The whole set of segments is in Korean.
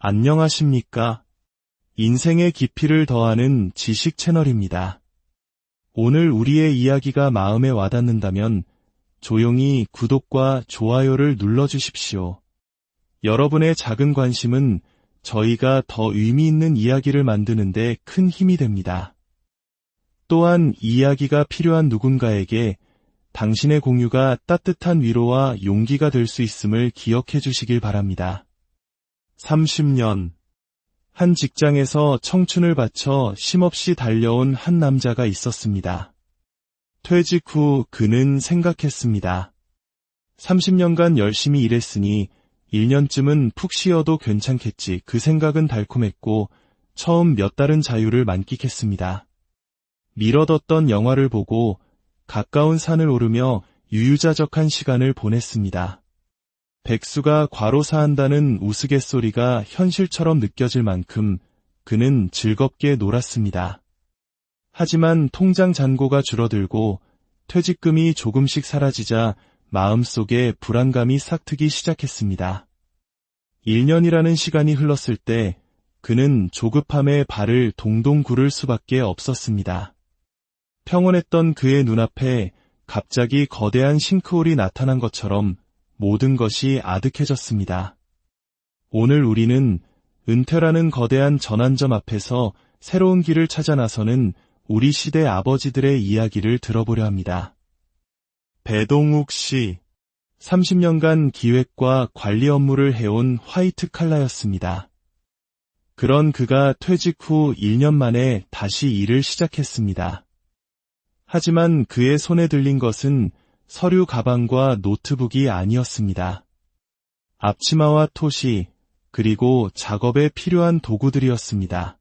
안녕하십니까? 인생의 깊이를 더하는 지식 채널입니다. 오늘 우리의 이야기가 마음에 와닿는다면 조용히 구독과 좋아요를 눌러주십시오. 여러분의 작은 관심은 저희가 더 의미 있는 이야기를 만드는 데 큰 힘이 됩니다. 또한 이야기가 필요한 누군가에게 당신의 공유가 따뜻한 위로와 용기가 될 수 있음을 기억해 주시길 바랍니다. 30년. 한 직장에서 청춘을 바쳐 쉼없이 달려온 한 남자가 있었습니다. 퇴직 후 그는 생각했습니다. 30년간 열심히 일했으니 1년쯤은 푹 쉬어도 괜찮겠지. 그 생각은 달콤했고 처음 몇 달은 자유를 만끽했습니다. 미뤄뒀던 영화를 보고 가까운 산을 오르며 유유자적한 시간을 보냈습니다. 백수가 과로사한다는 우스갯소리가 현실처럼 느껴질 만큼 그는 즐겁게 놀았습니다. 하지만 통장 잔고가 줄어들고 퇴직금이 조금씩 사라지자 마음속에 불안감이 싹트기 시작했습니다. 1년이라는 시간이 흘렀을 때 그는 조급함에 발을 동동 구를 수밖에 없었습니다. 평온했던 그의 눈앞에 갑자기 거대한 싱크홀이 나타난 것처럼 모든 것이 아득해졌습니다. 오늘 우리는 은퇴라는 거대한 전환점 앞에서 새로운 길을 찾아 나서는 우리 시대 아버지들의 이야기를 들어보려 합니다. 배동욱 씨, 30년간 기획과 관리 업무를 해온 화이트 칼라였습니다. 그런 그가 퇴직 후 1년 만에 다시 일을 시작했습니다. 하지만 그의 손에 들린 것은 서류 가방과 노트북이 아니었습니다. 앞치마와 토시, 그리고 작업에 필요한 도구들이었습니다.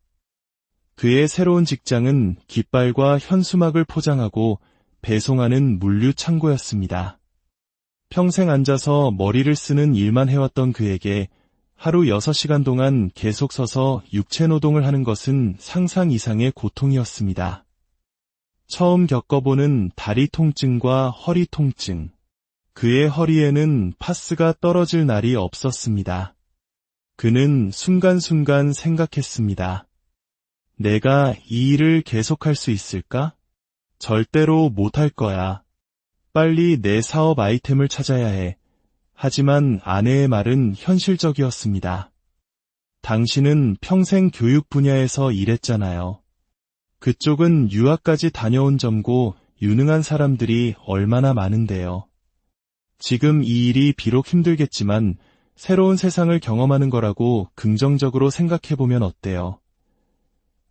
그의 새로운 직장은 깃발과 현수막을 포장하고 배송하는 물류 창고였습니다. 평생 앉아서 머리를 쓰는 일만 해왔던 그에게 하루 6시간 동안 계속 서서 육체 노동을 하는 것은 상상 이상의 고통이었습니다. 처음 겪어보는 다리 통증과 허리 통증. 그의 허리에는 파스가 떨어질 날이 없었습니다. 그는 순간순간 생각했습니다. 내가 이 일을 계속할 수 있을까? 절대로 못할 거야. 빨리 내 사업 아이템을 찾아야 해. 하지만 아내의 말은 현실적이었습니다. 당신은 평생 교육 분야에서 일했잖아요. 그쪽은 유학까지 다녀온 점고 유능한 사람들이 얼마나 많은데요. 지금 이 일이 비록 힘들겠지만 새로운 세상을 경험하는 거라고 긍정적으로 생각해보면 어때요?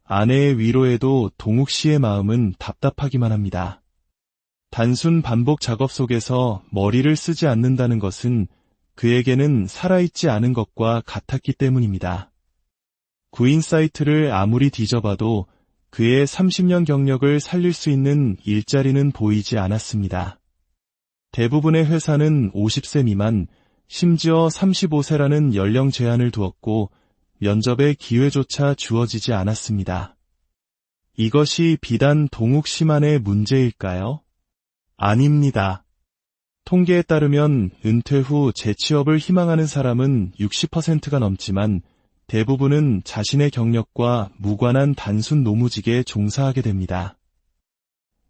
아내의 위로에도 동욱 씨의 마음은 답답하기만 합니다. 단순 반복 작업 속에서 머리를 쓰지 않는다는 것은 그에게는 살아있지 않은 것과 같았기 때문입니다. 구인 사이트를 아무리 뒤져봐도 그의 30년 경력을 살릴 수 있는 일자리는 보이지 않았습니다. 대부분의 회사는 50세 미만, 심지어 35세라는 연령 제한을 두었고 면접의 기회조차 주어지지 않았습니다. 이것이 비단 동욱 씨만의 문제일까요? 아닙니다. 통계에 따르면 은퇴 후 재취업을 희망하는 사람은 60%가 넘지만 대부분은 자신의 경력과 무관한 단순 노무직에 종사하게 됩니다.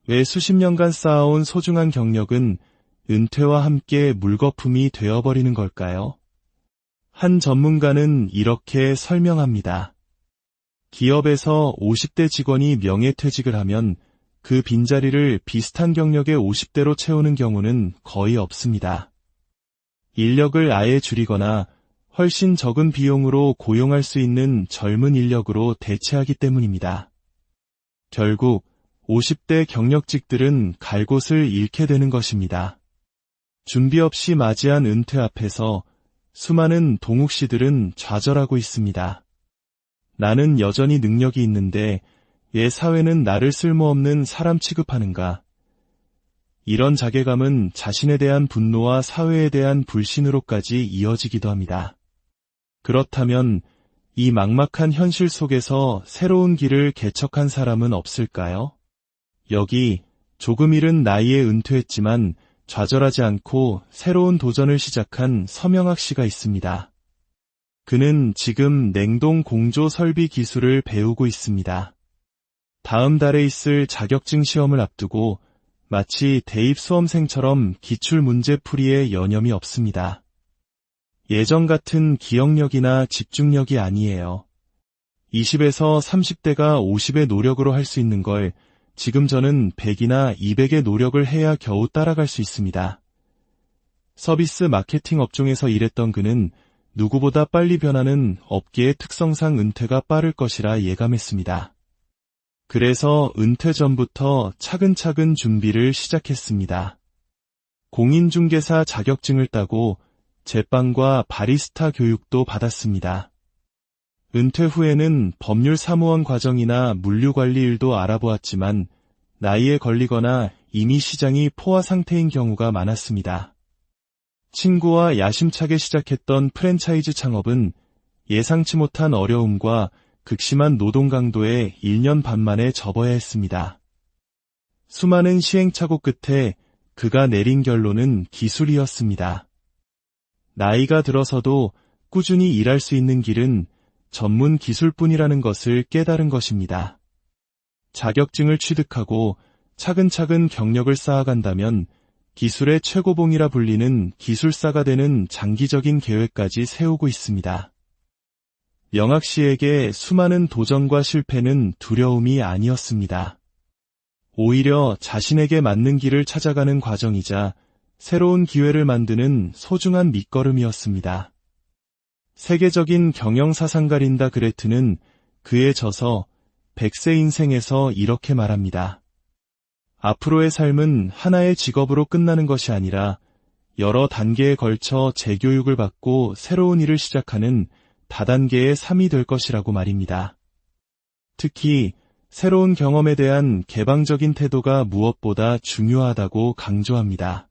왜 수십 년간 쌓아온 소중한 경력은 은퇴와 함께 물거품이 되어버리는 걸까요? 한 전문가는 이렇게 설명합니다. 기업에서 50대 직원이 명예퇴직을 하면 그 빈자리를 비슷한 경력의 50대로 채우는 경우는 거의 없습니다. 인력을 아예 줄이거나 훨씬 적은 비용으로 고용할 수 있는 젊은 인력으로 대체하기 때문입니다. 결국 50대 경력직들은 갈 곳을 잃게 되는 것입니다. 준비 없이 맞이한 은퇴 앞에서 수많은 동욱 씨들은 좌절하고 있습니다. 나는 여전히 능력이 있는데 왜 사회는 나를 쓸모없는 사람 취급하는가? 이런 자괴감은 자신에 대한 분노와 사회에 대한 불신으로까지 이어지기도 합니다. 그렇다면 이 막막한 현실 속에서 새로운 길을 개척한 사람은 없을까요? 여기 조금 이른 나이에 은퇴했지만 좌절하지 않고 새로운 도전을 시작한 서명학 씨가 있습니다. 그는 지금 냉동 공조 설비 기술을 배우고 있습니다. 다음 달에 있을 자격증 시험을 앞두고 마치 대입 수험생처럼 기출 문제 풀이에 여념이 없습니다. 예전 같은 기억력이나 집중력이 아니에요. 20에서 30대가 50의 노력으로 할 수 있는 걸 지금 저는 100이나 200의 노력을 해야 겨우 따라갈 수 있습니다. 서비스 마케팅 업종에서 일했던 그는 누구보다 빨리 변하는 업계의 특성상 은퇴가 빠를 것이라 예감했습니다. 그래서 은퇴 전부터 차근차근 준비를 시작했습니다. 공인중개사 자격증을 따고 제빵과 바리스타 교육도 받았습니다. 은퇴 후에는 법률사무원 과정이나 물류관리 일도 알아보았지만 나이에 걸리거나 이미 시장이 포화 상태인 경우가 많았습니다. 친구와 야심차게 시작했던 프랜차이즈 창업은 예상치 못한 어려움과 극심한 노동 강도에 1년 반 만에 접어야 했습니다. 수많은 시행착오 끝에 그가 내린 결론은 기술이었습니다. 나이가 들어서도 꾸준히 일할 수 있는 길은 전문 기술뿐이라는 것을 깨달은 것입니다. 자격증을 취득하고 차근차근 경력을 쌓아간다면 기술의 최고봉이라 불리는 기술사가 되는 장기적인 계획까지 세우고 있습니다. 명학 씨에게 수많은 도전과 실패는 두려움이 아니었습니다. 오히려 자신에게 맞는 길을 찾아가는 과정이자 새로운 기회를 만드는 소중한 밑거름이었습니다. 세계적인 경영사상가린다 그레트는 그의 저서 100세 인생에서 이렇게 말합니다. 앞으로의 삶은 하나의 직업으로 끝나는 것이 아니라 여러 단계에 걸쳐 재교육을 받고 새로운 일을 시작하는 다단계의 삶이 될 것이라고 말입니다. 특히 새로운 경험에 대한 개방적인 태도가 무엇보다 중요하다고 강조합니다.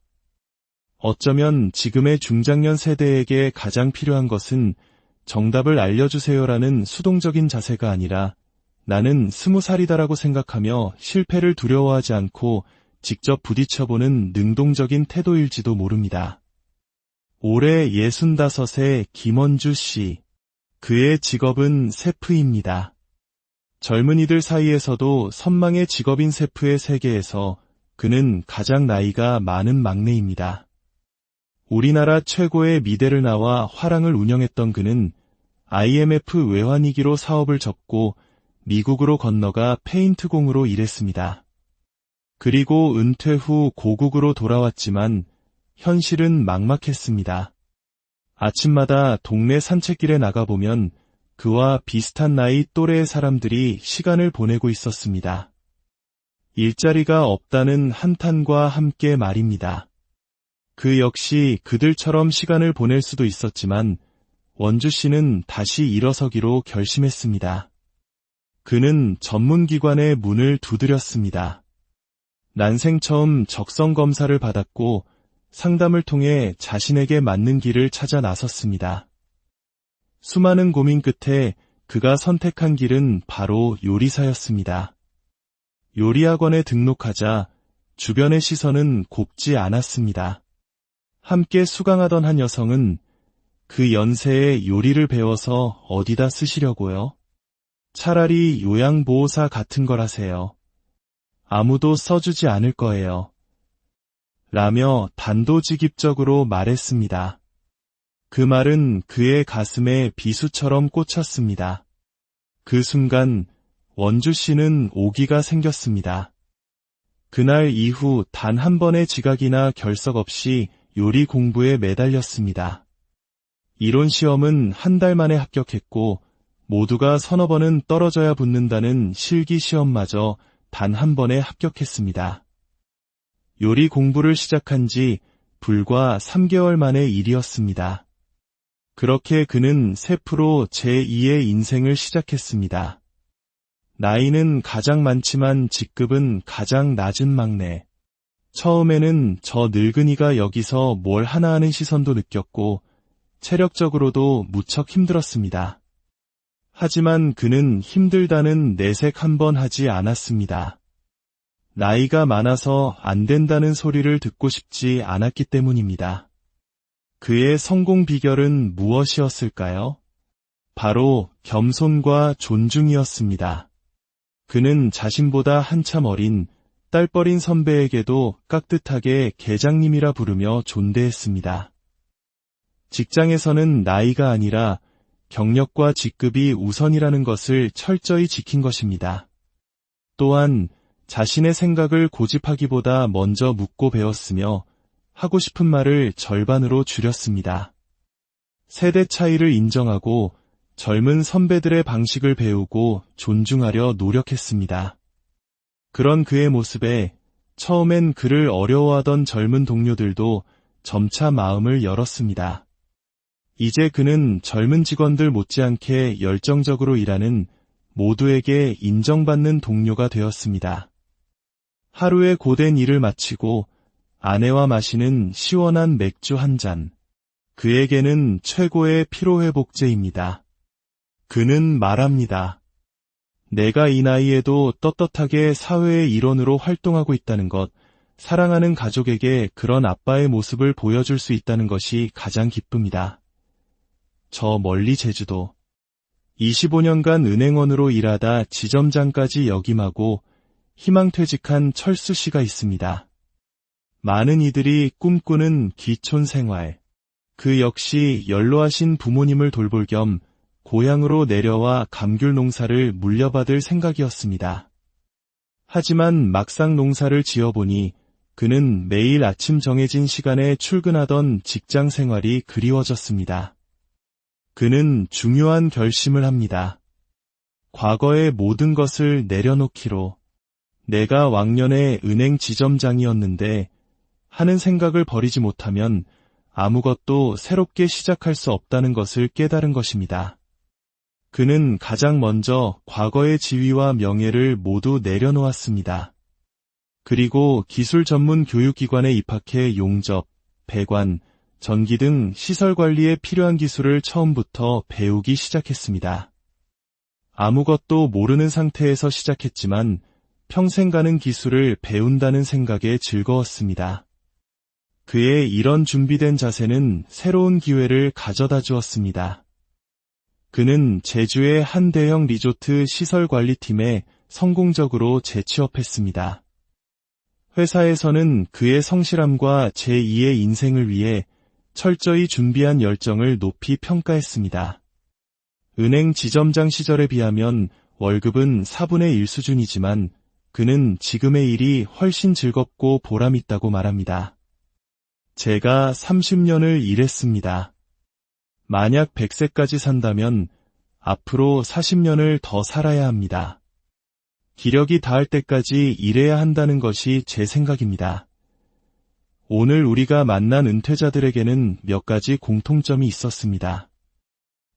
어쩌면 지금의 중장년 세대에게 가장 필요한 것은 정답을 알려주세요라는 수동적인 자세가 아니라 나는 20살이다라고 생각하며 실패를 두려워하지 않고 직접 부딪혀보는 능동적인 태도일지도 모릅니다. 올해 65세 김원주 씨. 그의 직업은 셰프입니다. 젊은이들 사이에서도 선망의 직업인 셰프의 세계에서 그는 가장 나이가 많은 막내입니다. 우리나라 최고의 미대를 나와 화랑을 운영했던 그는 IMF 외환위기로 사업을 접고 미국으로 건너가 페인트공으로 일했습니다. 그리고 은퇴 후 고국으로 돌아왔지만 현실은 막막했습니다. 아침마다 동네 산책길에 나가보면 그와 비슷한 나이 또래의 사람들이 시간을 보내고 있었습니다. 일자리가 없다는 한탄과 함께 말입니다. 그 역시 그들처럼 시간을 보낼 수도 있었지만 원주 씨는 다시 일어서기로 결심했습니다. 그는 전문기관의 문을 두드렸습니다. 난생 처음 적성검사를 받았고 상담을 통해 자신에게 맞는 길을 찾아 나섰습니다. 수많은 고민 끝에 그가 선택한 길은 바로 요리사였습니다. 요리학원에 등록하자 주변의 시선은 곱지 않았습니다. 함께 수강하던 한 여성은 그 연세에 요리를 배워서 어디다 쓰시려고요? 차라리 요양보호사 같은 걸 하세요. 아무도 써주지 않을 거예요. 라며 단도직입적으로 말했습니다. 그 말은 그의 가슴에 비수처럼 꽂혔습니다. 그 순간 원주 씨는 오기가 생겼습니다. 그날 이후 단 한 번의 지각이나 결석 없이 요리 공부에 매달렸습니다. 이론 시험은 한 달 만에 합격했고 모두가 서너 번은 떨어져야 붙는다는 실기 시험마저 단 한 번에 합격했습니다. 요리 공부를 시작한 지 불과 3개월 만의 일이었습니다. 그렇게 그는 셰프로 제2의 인생을 시작했습니다. 나이는 가장 많지만 직급은 가장 낮은 막내. 처음에는 저 늙은이가 여기서 뭘 하나 하는 시선도 느꼈고 체력적으로도 무척 힘들었습니다. 하지만 그는 힘들다는 내색 한 번 하지 않았습니다. 나이가 많아서 안 된다는 소리를 듣고 싶지 않았기 때문입니다. 그의 성공 비결은 무엇이었을까요? 바로 겸손과 존중이었습니다. 그는 자신보다 한참 어린 딸뻘인 선배에게도 깍듯하게 계장님이라 부르며 존대했습니다. 직장에서는 나이가 아니라 경력과 직급이 우선이라는 것을 철저히 지킨 것입니다. 또한 자신의 생각을 고집하기보다 먼저 묻고 배웠으며 하고 싶은 말을 절반으로 줄였습니다. 세대 차이를 인정하고 젊은 선배들의 방식을 배우고 존중하려 노력했습니다. 그런 그의 모습에 처음엔 그를 어려워하던 젊은 동료들도 점차 마음을 열었습니다. 이제 그는 젊은 직원들 못지않게 열정적으로 일하는 모두에게 인정받는 동료가 되었습니다. 하루의 고된 일을 마치고 아내와 마시는 시원한 맥주 한 잔. 그에게는 최고의 피로회복제입니다. 그는 말합니다. 내가 이 나이에도 떳떳하게 사회의 일원으로 활동하고 있다는 것, 사랑하는 가족에게 그런 아빠의 모습을 보여줄 수 있다는 것이 가장 기쁩니다. 저 멀리 제주도. 25년간 은행원으로 일하다 지점장까지 역임하고 희망퇴직한 철수 씨가 있습니다. 많은 이들이 꿈꾸는 귀촌 생활. 그 역시 연로하신 부모님을 돌볼 겸 고향으로 내려와 감귤 농사를 물려받을 생각이었습니다. 하지만 막상 농사를 지어보니 그는 매일 아침 정해진 시간에 출근하던 직장 생활이 그리워졌습니다. 그는 중요한 결심을 합니다. 과거의 모든 것을 내려놓기로. 내가 왕년에 은행 지점장이었는데 하는 생각을 버리지 못하면 아무것도 새롭게 시작할 수 없다는 것을 깨달은 것입니다. 그는 가장 먼저 과거의 지위와 명예를 모두 내려놓았습니다. 그리고 기술 전문 교육기관에 입학해 용접, 배관, 전기 등 시설 관리에 필요한 기술을 처음부터 배우기 시작했습니다. 아무것도 모르는 상태에서 시작했지만 평생 가는 기술을 배운다는 생각에 즐거웠습니다. 그의 이런 준비된 자세는 새로운 기회를 가져다 주었습니다. 그는 제주의 한 대형 리조트 시설관리팀에 성공적으로 재취업했습니다. 회사에서는 그의 성실함과 제2의 인생을 위해 철저히 준비한 열정을 높이 평가했습니다. 은행 지점장 시절에 비하면 월급은 4분의 1 수준이지만 그는 지금의 일이 훨씬 즐겁고 보람있다고 말합니다. 제가 30년을 일했습니다. 만약 100세까지 산다면 앞으로 40년을 더 살아야 합니다. 기력이 닿을 때까지 일해야 한다는 것이 제 생각입니다. 오늘 우리가 만난 은퇴자들에게는 몇 가지 공통점이 있었습니다.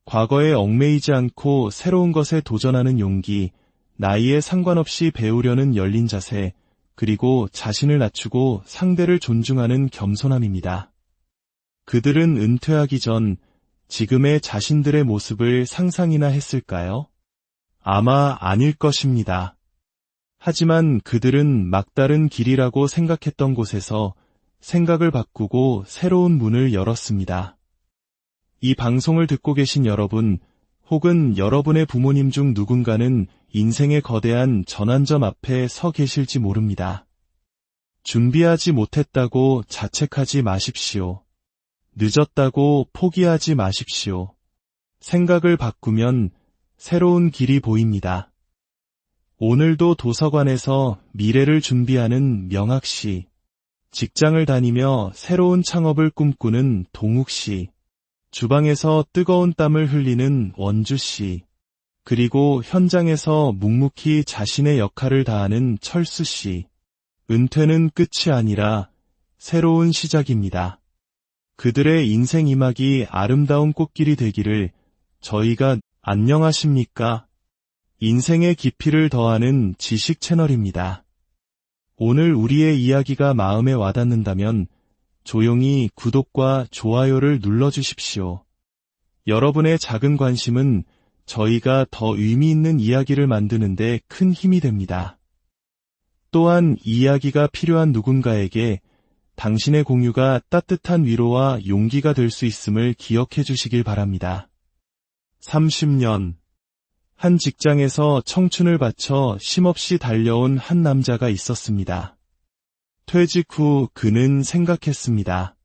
과거에 얽매이지 않고 새로운 것에 도전하는 용기, 나이에 상관없이 배우려는 열린 자세, 그리고 자신을 낮추고 상대를 존중하는 겸손함입니다. 그들은 은퇴하기 전 지금의 자신들의 모습을 상상이나 했을까요? 아마 아닐 것입니다. 하지만 그들은 막다른 길이라고 생각했던 곳에서 생각을 바꾸고 새로운 문을 열었습니다. 이 방송을 듣고 계신 여러분, 혹은 여러분의 부모님 중 누군가는 인생의 거대한 전환점 앞에 서 계실지 모릅니다. 준비하지 못했다고 자책하지 마십시오. 늦었다고 포기하지 마십시오. 생각을 바꾸면 새로운 길이 보입니다. 오늘도 도서관에서 미래를 준비하는 명학 씨, 직장을 다니며 새로운 창업을 꿈꾸는 동욱 씨, 주방에서 뜨거운 땀을 흘리는 원주 씨, 그리고 현장에서 묵묵히 자신의 역할을 다하는 철수 씨. 은퇴는 끝이 아니라 새로운 시작입니다. 그들의 인생 이막이 아름다운 꽃길이 되기를 저희가 안녕하십니까? 인생의 깊이를 더하는 지식 채널입니다. 오늘 우리의 이야기가 마음에 와닿는다면 조용히 구독과 좋아요를 눌러주십시오. 여러분의 작은 관심은 저희가 더 의미 있는 이야기를 만드는 데 큰 힘이 됩니다. 또한 이야기가 필요한 누군가에게 당신의 공유가 따뜻한 위로와 용기가 될 수 있음을 기억해 주시길 바랍니다. 30년. 한 직장에서 청춘을 바쳐 쉼없이 달려온 한 남자가 있었습니다. 퇴직 후 그는 생각했습니다.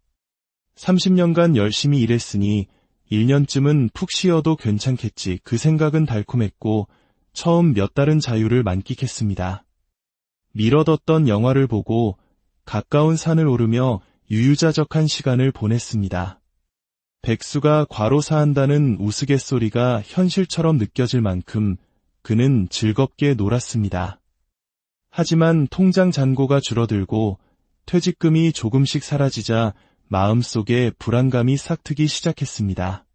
30년간 열심히 일했으니 1년쯤은 푹 쉬어도 괜찮겠지. 그 생각은 달콤했고 처음 몇 달은 자유를 만끽했습니다. 미뤄뒀던 영화를 보고 가까운 산을 오르며 유유자적한 시간을 보냈습니다. 백수가 과로사한다는 우스갯소리가 현실처럼 느껴질 만큼 그는 즐겁게 놀았습니다. 하지만 통장 잔고가 줄어들고 퇴직금이 조금씩 사라지자 마음속에 불안감이 싹트기 시작했습니다.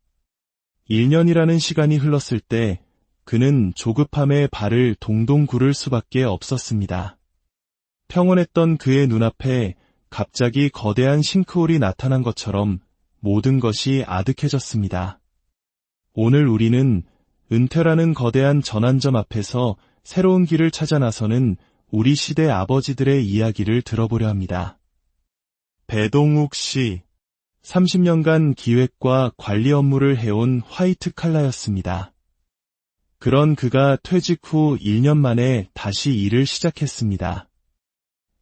1년이라는 시간이 흘렀을 때 그는 조급함에 발을 동동 구를 수밖에 없었습니다. 평온했던 그의 눈앞에 갑자기 거대한 싱크홀이 나타난 것처럼 모든 것이 아득해졌습니다. 오늘 우리는 은퇴라는 거대한 전환점 앞에서 새로운 길을 찾아 나서는 우리 시대 아버지들의 이야기를 들어보려 합니다. 배동욱 씨, 30년간 기획과 관리 업무를 해온 화이트 칼라였습니다. 그런 그가 퇴직 후 1년 만에 다시 일을 시작했습니다.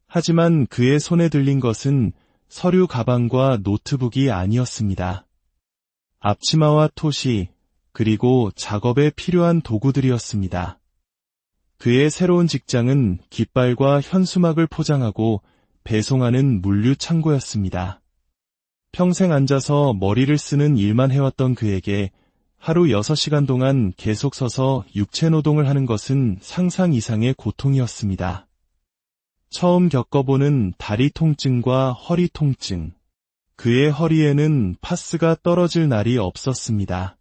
하지만 그의 손에 들린 것은 서류 가방과 노트북이 아니었습니다. 앞치마와 토시, 그리고 작업에 필요한 도구들이었습니다. 그의 새로운 직장은 깃발과 현수막을 포장하고 배송하는 물류 창고였습니다. 평생 앉아서 머리를 쓰는 일만 해왔던 그에게 하루 6시간 동안 계속 서서 육체 노동을 하는 것은 상상 이상의 고통이었습니다. 처음 겪어보는 다리 통증과 허리 통증. 그의 허리에는 파스가 떨어질 날이 없었습니다.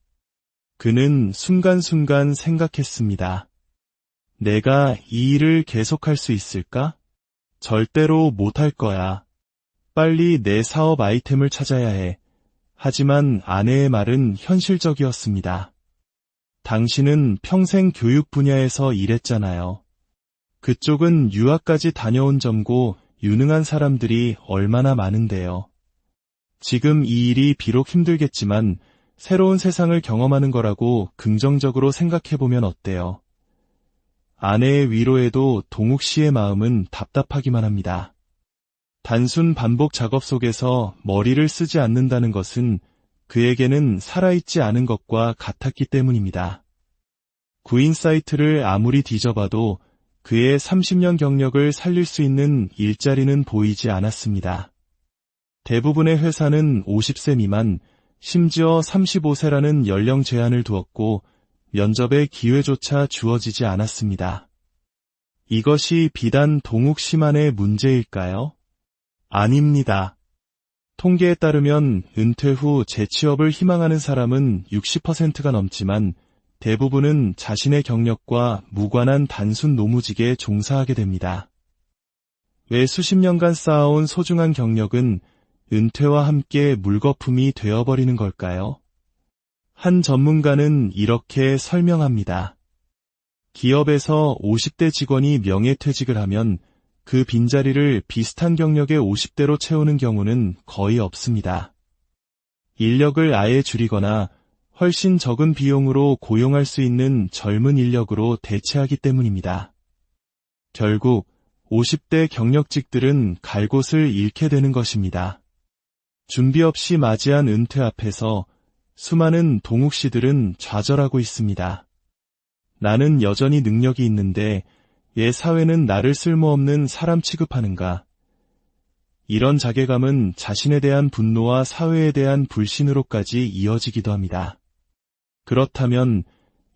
그는 순간순간 생각했습니다. 내가 이 일을 계속할 수 있을까? 절대로 못할 거야. 빨리 내 사업 아이템을 찾아야 해. 하지만 아내의 말은 현실적이었습니다. 당신은 평생 교육 분야에서 일했잖아요. 그쪽은 유학까지 다녀온 점고 유능한 사람들이 얼마나 많은데요. 지금 이 일이 비록 힘들겠지만 새로운 세상을 경험하는 거라고 긍정적으로 생각해보면 어때요? 아내의 위로에도 동욱 씨의 마음은 답답하기만 합니다. 단순 반복 작업 속에서 머리를 쓰지 않는다는 것은 그에게는 살아있지 않은 것과 같았기 때문입니다. 구인 사이트를 아무리 뒤져봐도 그의 30년 경력을 살릴 수 있는 일자리는 보이지 않았습니다. 대부분의 회사는 50세 미만, 심지어 35세라는 연령 제한을 두었고 면접의 기회조차 주어지지 않았습니다. 이것이 비단 동욱 씨만의 문제일까요? 아닙니다. 통계에 따르면 은퇴 후 재취업을 희망하는 사람은 60%가 넘지만 대부분은 자신의 경력과 무관한 단순 노무직에 종사하게 됩니다. 왜 수십 년간 쌓아온 소중한 경력은 은퇴와 함께 물거품이 되어버리는 걸까요? 한 전문가는 이렇게 설명합니다. 기업에서 50대 직원이 명예퇴직을 하면 그 빈자리를 비슷한 경력의 50대로 채우는 경우는 거의 없습니다. 인력을 아예 줄이거나 훨씬 적은 비용으로 고용할 수 있는 젊은 인력으로 대체하기 때문입니다. 결국 50대 경력직들은 갈 곳을 잃게 되는 것입니다. 준비 없이 맞이한 은퇴 앞에서 수많은 동욱 씨들은 좌절하고 있습니다. 나는 여전히 능력이 있는데 왜 사회는 나를 쓸모없는 사람 취급하는가? 이런 자괴감은 자신에 대한 분노와 사회에 대한 불신으로까지 이어지기도 합니다. 그렇다면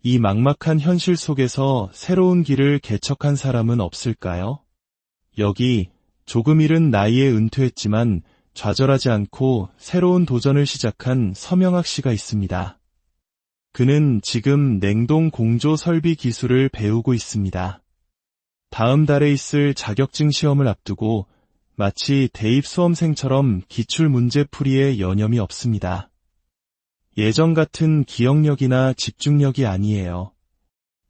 이 막막한 현실 속에서 새로운 길을 개척한 사람은 없을까요? 여기 조금 이른 나이에 은퇴했지만 좌절하지 않고 새로운 도전을 시작한 서명학 씨가 있습니다. 그는 지금 냉동 공조 설비 기술을 배우고 있습니다. 다음 달에 있을 자격증 시험을 앞두고 마치 대입 수험생처럼 기출 문제 풀이에 여념이 없습니다. 예전 같은 기억력이나 집중력이 아니에요.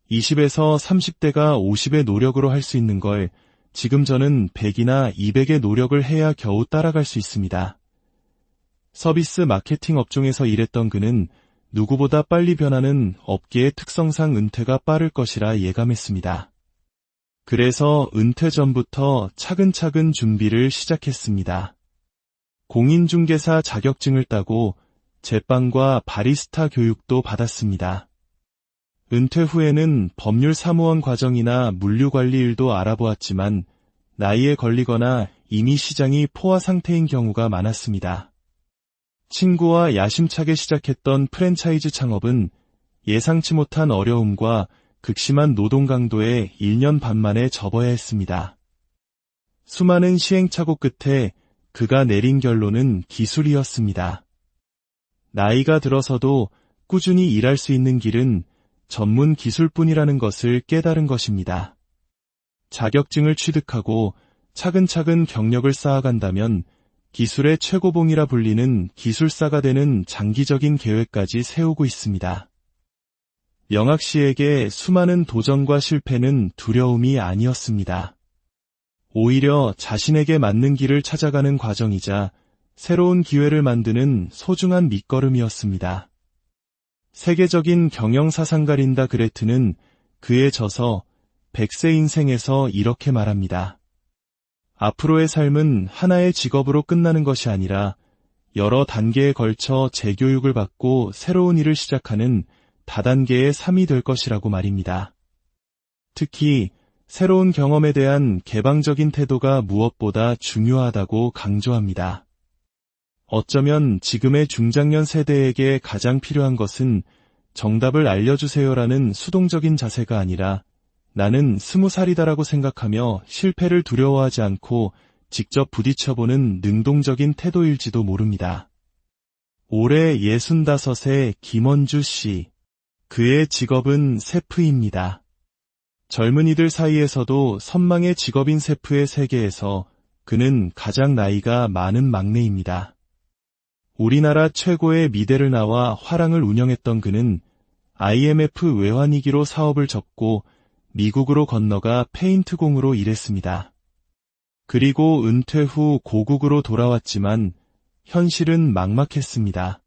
20에서 30대가 50의 노력으로 할 수 있는 걸 지금 저는 100이나 200의 노력을 해야 겨우 따라갈 수 있습니다. 서비스 마케팅 업종에서 일했던 그는 누구보다 빨리 변하는 업계의 특성상 은퇴가 빠를 것이라 예감했습니다. 그래서 은퇴 전부터 차근차근 준비를 시작했습니다. 공인중개사 자격증을 따고 제빵과 바리스타 교육도 받았습니다. 은퇴 후에는 법률 사무원 과정이나 물류관리 일도 알아보았지만 나이에 걸리거나 이미 시장이 포화 상태인 경우가 많았습니다. 친구와 야심차게 시작했던 프랜차이즈 창업은 예상치 못한 어려움과 극심한 노동 강도에 1년 반 만에 접어야 했습니다. 수많은 시행착오 끝에 그가 내린 결론은 기술이었습니다. 나이가 들어서도 꾸준히 일할 수 있는 길은 전문 기술뿐이라는 것을 깨달은 것입니다. 자격증을 취득하고 차근차근 경력을 쌓아간다면 기술의 최고봉이라 불리는 기술사가 되는 장기적인 계획까지 세우고 있습니다. 영학 씨에게 수많은 도전과 실패는 두려움이 아니었습니다. 오히려 자신에게 맞는 길을 찾아가는 과정이자 새로운 기회를 만드는 소중한 밑거름이었습니다. 세계적인 경영사상가린다 그레트는 그의 저서 100세 인생에서 이렇게 말합니다. 앞으로의 삶은 하나의 직업으로 끝나는 것이 아니라 여러 단계에 걸쳐 재교육을 받고 새로운 일을 시작하는 다단계의 삶이 될 것이라고 말입니다. 특히 새로운 경험에 대한 개방적인 태도가 무엇보다 중요하다고 강조합니다. 어쩌면 지금의 중장년 세대에게 가장 필요한 것은 정답을 알려주세요라는 수동적인 자세가 아니라 나는 20살이다라고 생각하며 실패를 두려워하지 않고 직접 부딪혀보는 능동적인 태도일지도 모릅니다. 올해 65세 김원주 씨. 그의 직업은 셰프입니다. 젊은이들 사이에서도 선망의 직업인 셰프의 세계에서 그는 가장 나이가 많은 막내입니다. 우리나라 최고의 미대를 나와 화랑을 운영했던 그는 IMF 외환위기로 사업을 접고 미국으로 건너가 페인트공으로 일했습니다. 그리고 은퇴 후 고국으로 돌아왔지만 현실은 막막했습니다.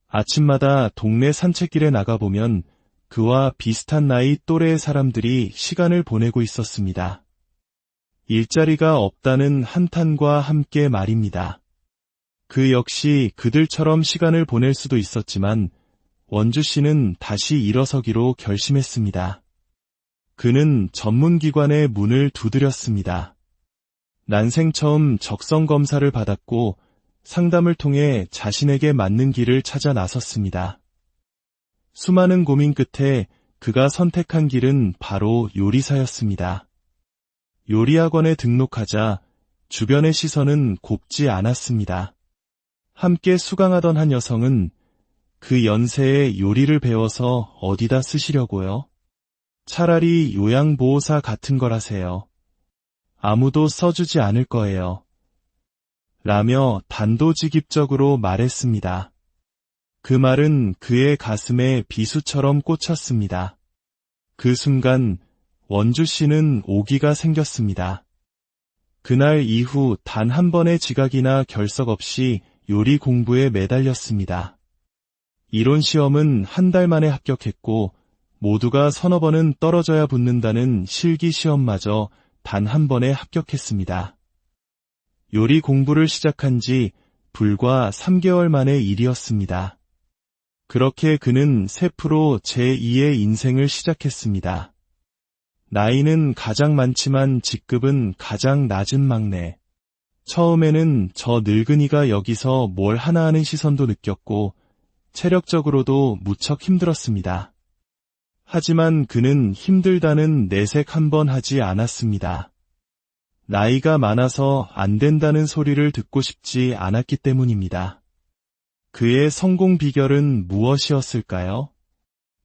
아침마다 동네 산책길에 나가보면 그와 비슷한 나이 또래의 사람들이 시간을 보내고 있었습니다. 일자리가 없다는 한탄과 함께 말입니다. 그 역시 그들처럼 시간을 보낼 수도 있었지만 원주 씨는 다시 일어서기로 결심했습니다. 그는 전문기관의 문을 두드렸습니다. 난생 처음 적성검사를 받았고 상담을 통해 자신에게 맞는 길을 찾아 나섰습니다. 수많은 고민 끝에 그가 선택한 길은 바로 요리사였습니다. 요리학원에 등록하자 주변의 시선은 곱지 않았습니다. 함께 수강하던 한 여성은 그 연세에 요리를 배워서 어디다 쓰시려고요? 차라리 요양보호사 같은 걸 하세요. 아무도 써주지 않을 거예요. 라며 단도직입적으로 말했습니다. 그 말은 그의 가슴에 비수처럼 꽂혔습니다. 그 순간 원주 씨는 오기가 생겼습니다. 그날 이후 단 한 번의 지각이나 결석 없이 요리 공부에 매달렸습니다. 이론 시험은 한 달 만에 합격했고 모두가 서너 번은 떨어져야 붙는다는 실기 시험마저 단 한 번에 합격했습니다. 요리 공부를 시작한 지 불과 3개월 만의 일이었습니다. 그렇게 그는 셰프로 제2의 인생을 시작했습니다. 나이는 가장 많지만 직급은 가장 낮은 막내. 처음에는 저 늙은이가 여기서 뭘 하나 하는 시선도 느꼈고 체력적으로도 무척 힘들었습니다. 하지만 그는 힘들다는 내색 한 번 하지 않았습니다. 나이가 많아서 안 된다는 소리를 듣고 싶지 않았기 때문입니다. 그의 성공 비결은 무엇이었을까요?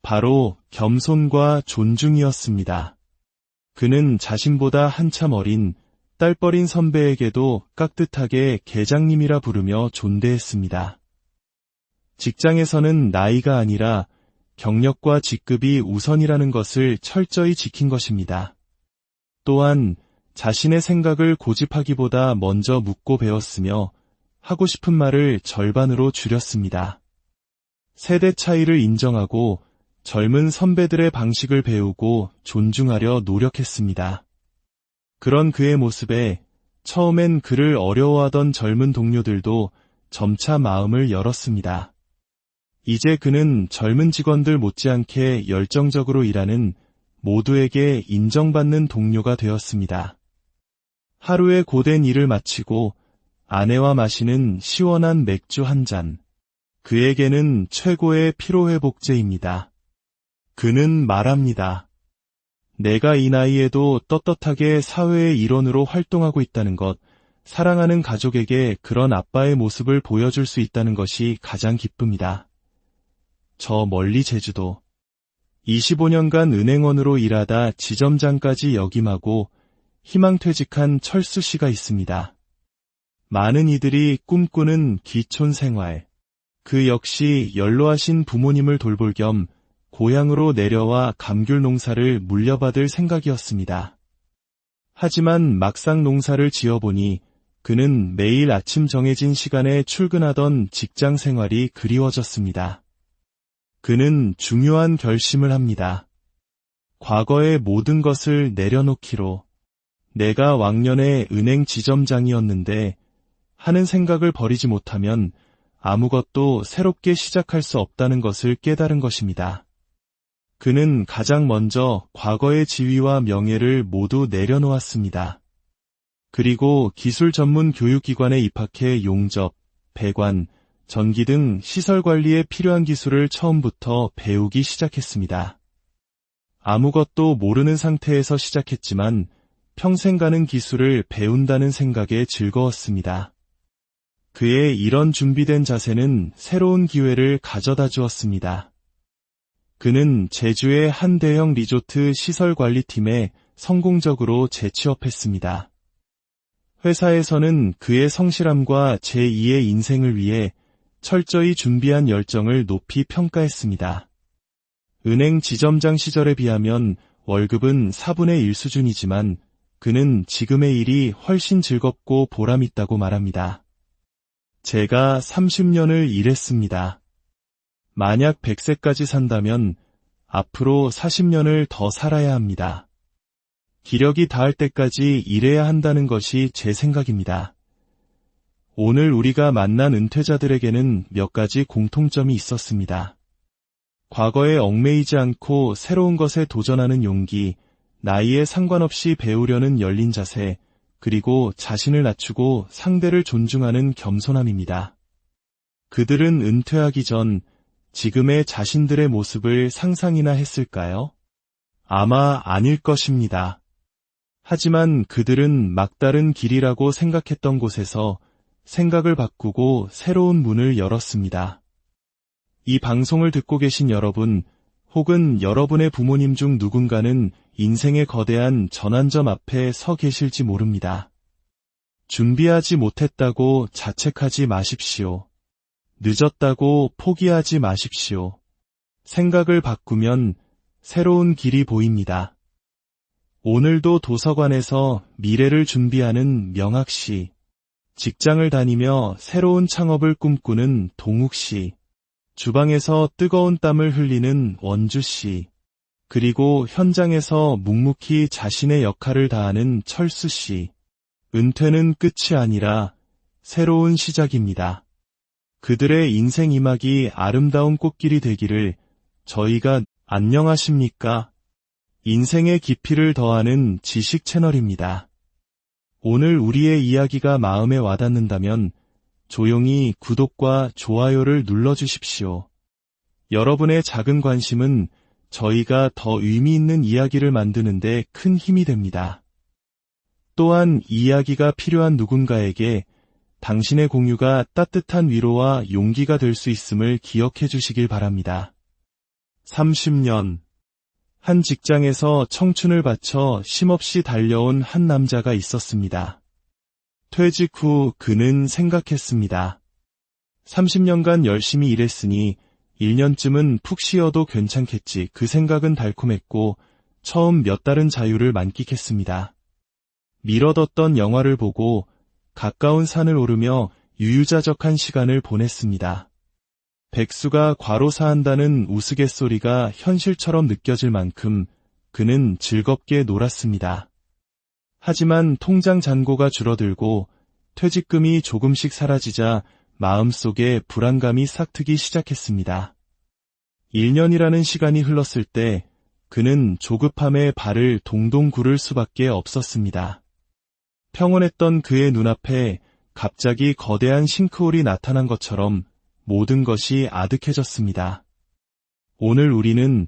바로 겸손과 존중이었습니다. 그는 자신보다 한참 어린 딸버린 선배에게도 깍듯하게 계장님이라 부르며 존대했습니다. 직장에서는 나이가 아니라 경력과 직급이 우선이라는 것을 철저히 지킨 것입니다. 또한 자신의 생각을 고집하기보다 먼저 묻고 배웠으며 하고 싶은 말을 절반으로 줄였습니다. 세대 차이를 인정하고 젊은 선배들의 방식을 배우고 존중하려 노력했습니다. 그런 그의 모습에 처음엔 그를 어려워하던 젊은 동료들도 점차 마음을 열었습니다. 이제 그는 젊은 직원들 못지않게 열정적으로 일하는 모두에게 인정받는 동료가 되었습니다. 하루의 고된 일을 마치고 아내와 마시는 시원한 맥주 한 잔. 그에게는 최고의 피로회복제입니다. 그는 말합니다. 내가 이 나이에도 떳떳하게 사회의 일원으로 활동하고 있다는 것, 사랑하는 가족에게 그런 아빠의 모습을 보여줄 수 있다는 것이 가장 기쁩니다. 저 멀리 제주도. 25년간 은행원으로 일하다 지점장까지 역임하고 희망퇴직한 철수 씨가 있습니다. 많은 이들이 꿈꾸는 귀촌 생활. 그 역시 연로하신 부모님을 돌볼 겸 고향으로 내려와 감귤 농사를 물려받을 생각이었습니다. 하지만 막상 농사를 지어보니 그는 매일 아침 정해진 시간에 출근하던 직장 생활이 그리워졌습니다. 그는 중요한 결심을 합니다. 과거의 모든 것을 내려놓기로. 내가 왕년에 은행 지점장이었는데 하는 생각을 버리지 못하면 아무것도 새롭게 시작할 수 없다는 것을 깨달은 것입니다. 그는 가장 먼저 과거의 지위와 명예를 모두 내려놓았습니다. 그리고 기술 전문 교육기관에 입학해 용접, 배관, 전기 등 시설 관리에 필요한 기술을 처음부터 배우기 시작했습니다. 아무것도 모르는 상태에서 시작했지만 평생 가는 기술을 배운다는 생각에 즐거웠습니다. 그의 이런 준비된 자세는 새로운 기회를 가져다 주었습니다. 그는 제주의 한 대형 리조트 시설관리팀에 성공적으로 재취업했습니다. 회사에서는 그의 성실함과 제2의 인생을 위해 철저히 준비한 열정을 높이 평가했습니다. 은행 지점장 시절에 비하면 월급은 4분의 1 수준이지만 그는 지금의 일이 훨씬 즐겁고 보람있다고 말합니다. 제가 30년을 일했습니다. 만약 100세까지 산다면 앞으로 40년을 더 살아야 합니다. 기력이 닿을 때까지 일해야 한다는 것이 제 생각입니다. 오늘 우리가 만난 은퇴자들에게는 몇 가지 공통점이 있었습니다. 과거에 얽매이지 않고 새로운 것에 도전하는 용기, 나이에 상관없이 배우려는 열린 자세, 그리고 자신을 낮추고 상대를 존중하는 겸손함입니다. 그들은 은퇴하기 전 지금의 자신들의 모습을 상상이나 했을까요? 아마 아닐 것입니다. 하지만 그들은 막다른 길이라고 생각했던 곳에서 생각을 바꾸고 새로운 문을 열었습니다. 이 방송을 듣고 계신 여러분, 혹은 여러분의 부모님 중 누군가는 인생의 거대한 전환점 앞에 서 계실지 모릅니다. 준비하지 못했다고 자책하지 마십시오. 늦었다고 포기하지 마십시오. 생각을 바꾸면 새로운 길이 보입니다. 오늘도 도서관에서 미래를 준비하는 명학씨, 직장을 다니며 새로운 창업을 꿈꾸는 동욱씨, 주방에서 뜨거운 땀을 흘리는 원주씨, 그리고 현장에서 묵묵히 자신의 역할을 다하는 철수씨. 은퇴는 끝이 아니라 새로운 시작입니다. 그들의 인생 이막이 아름다운 꽃길이 되기를 저희가 안녕하십니까? 인생의 깊이를 더하는 지식 채널입니다. 오늘 우리의 이야기가 마음에 와닿는다면 조용히 구독과 좋아요를 눌러주십시오. 여러분의 작은 관심은 저희가 더 의미 있는 이야기를 만드는 데 큰 힘이 됩니다. 또한 이야기가 필요한 누군가에게 당신의 공유가 따뜻한 위로와 용기가 될 수 있음을 기억해 주시길 바랍니다. 30년. 한 직장에서 청춘을 바쳐 쉼없이 달려온 한 남자가 있었습니다. 퇴직 후 그는 생각했습니다. 30년간 열심히 일했으니 1년쯤은 푹 쉬어도 괜찮겠지. 그 생각은 달콤했고 처음 몇 달은 자유를 만끽했습니다. 미뤄뒀던 영화를 보고 가까운 산을 오르며 유유자적한 시간을 보냈습니다. 백수가 과로사한다는 우스갯소리가 현실처럼 느껴질 만큼 그는 즐겁게 놀았습니다. 하지만 통장 잔고가 줄어들고 퇴직금이 조금씩 사라지자 마음속에 불안감이 싹트기 시작했습니다. 1년이라는 시간이 흘렀을 때 그는 조급함에 발을 동동 구를 수밖에 없었습니다. 평온했던 그의 눈앞에 갑자기 거대한 싱크홀이 나타난 것처럼 모든 것이 아득해졌습니다. 오늘 우리는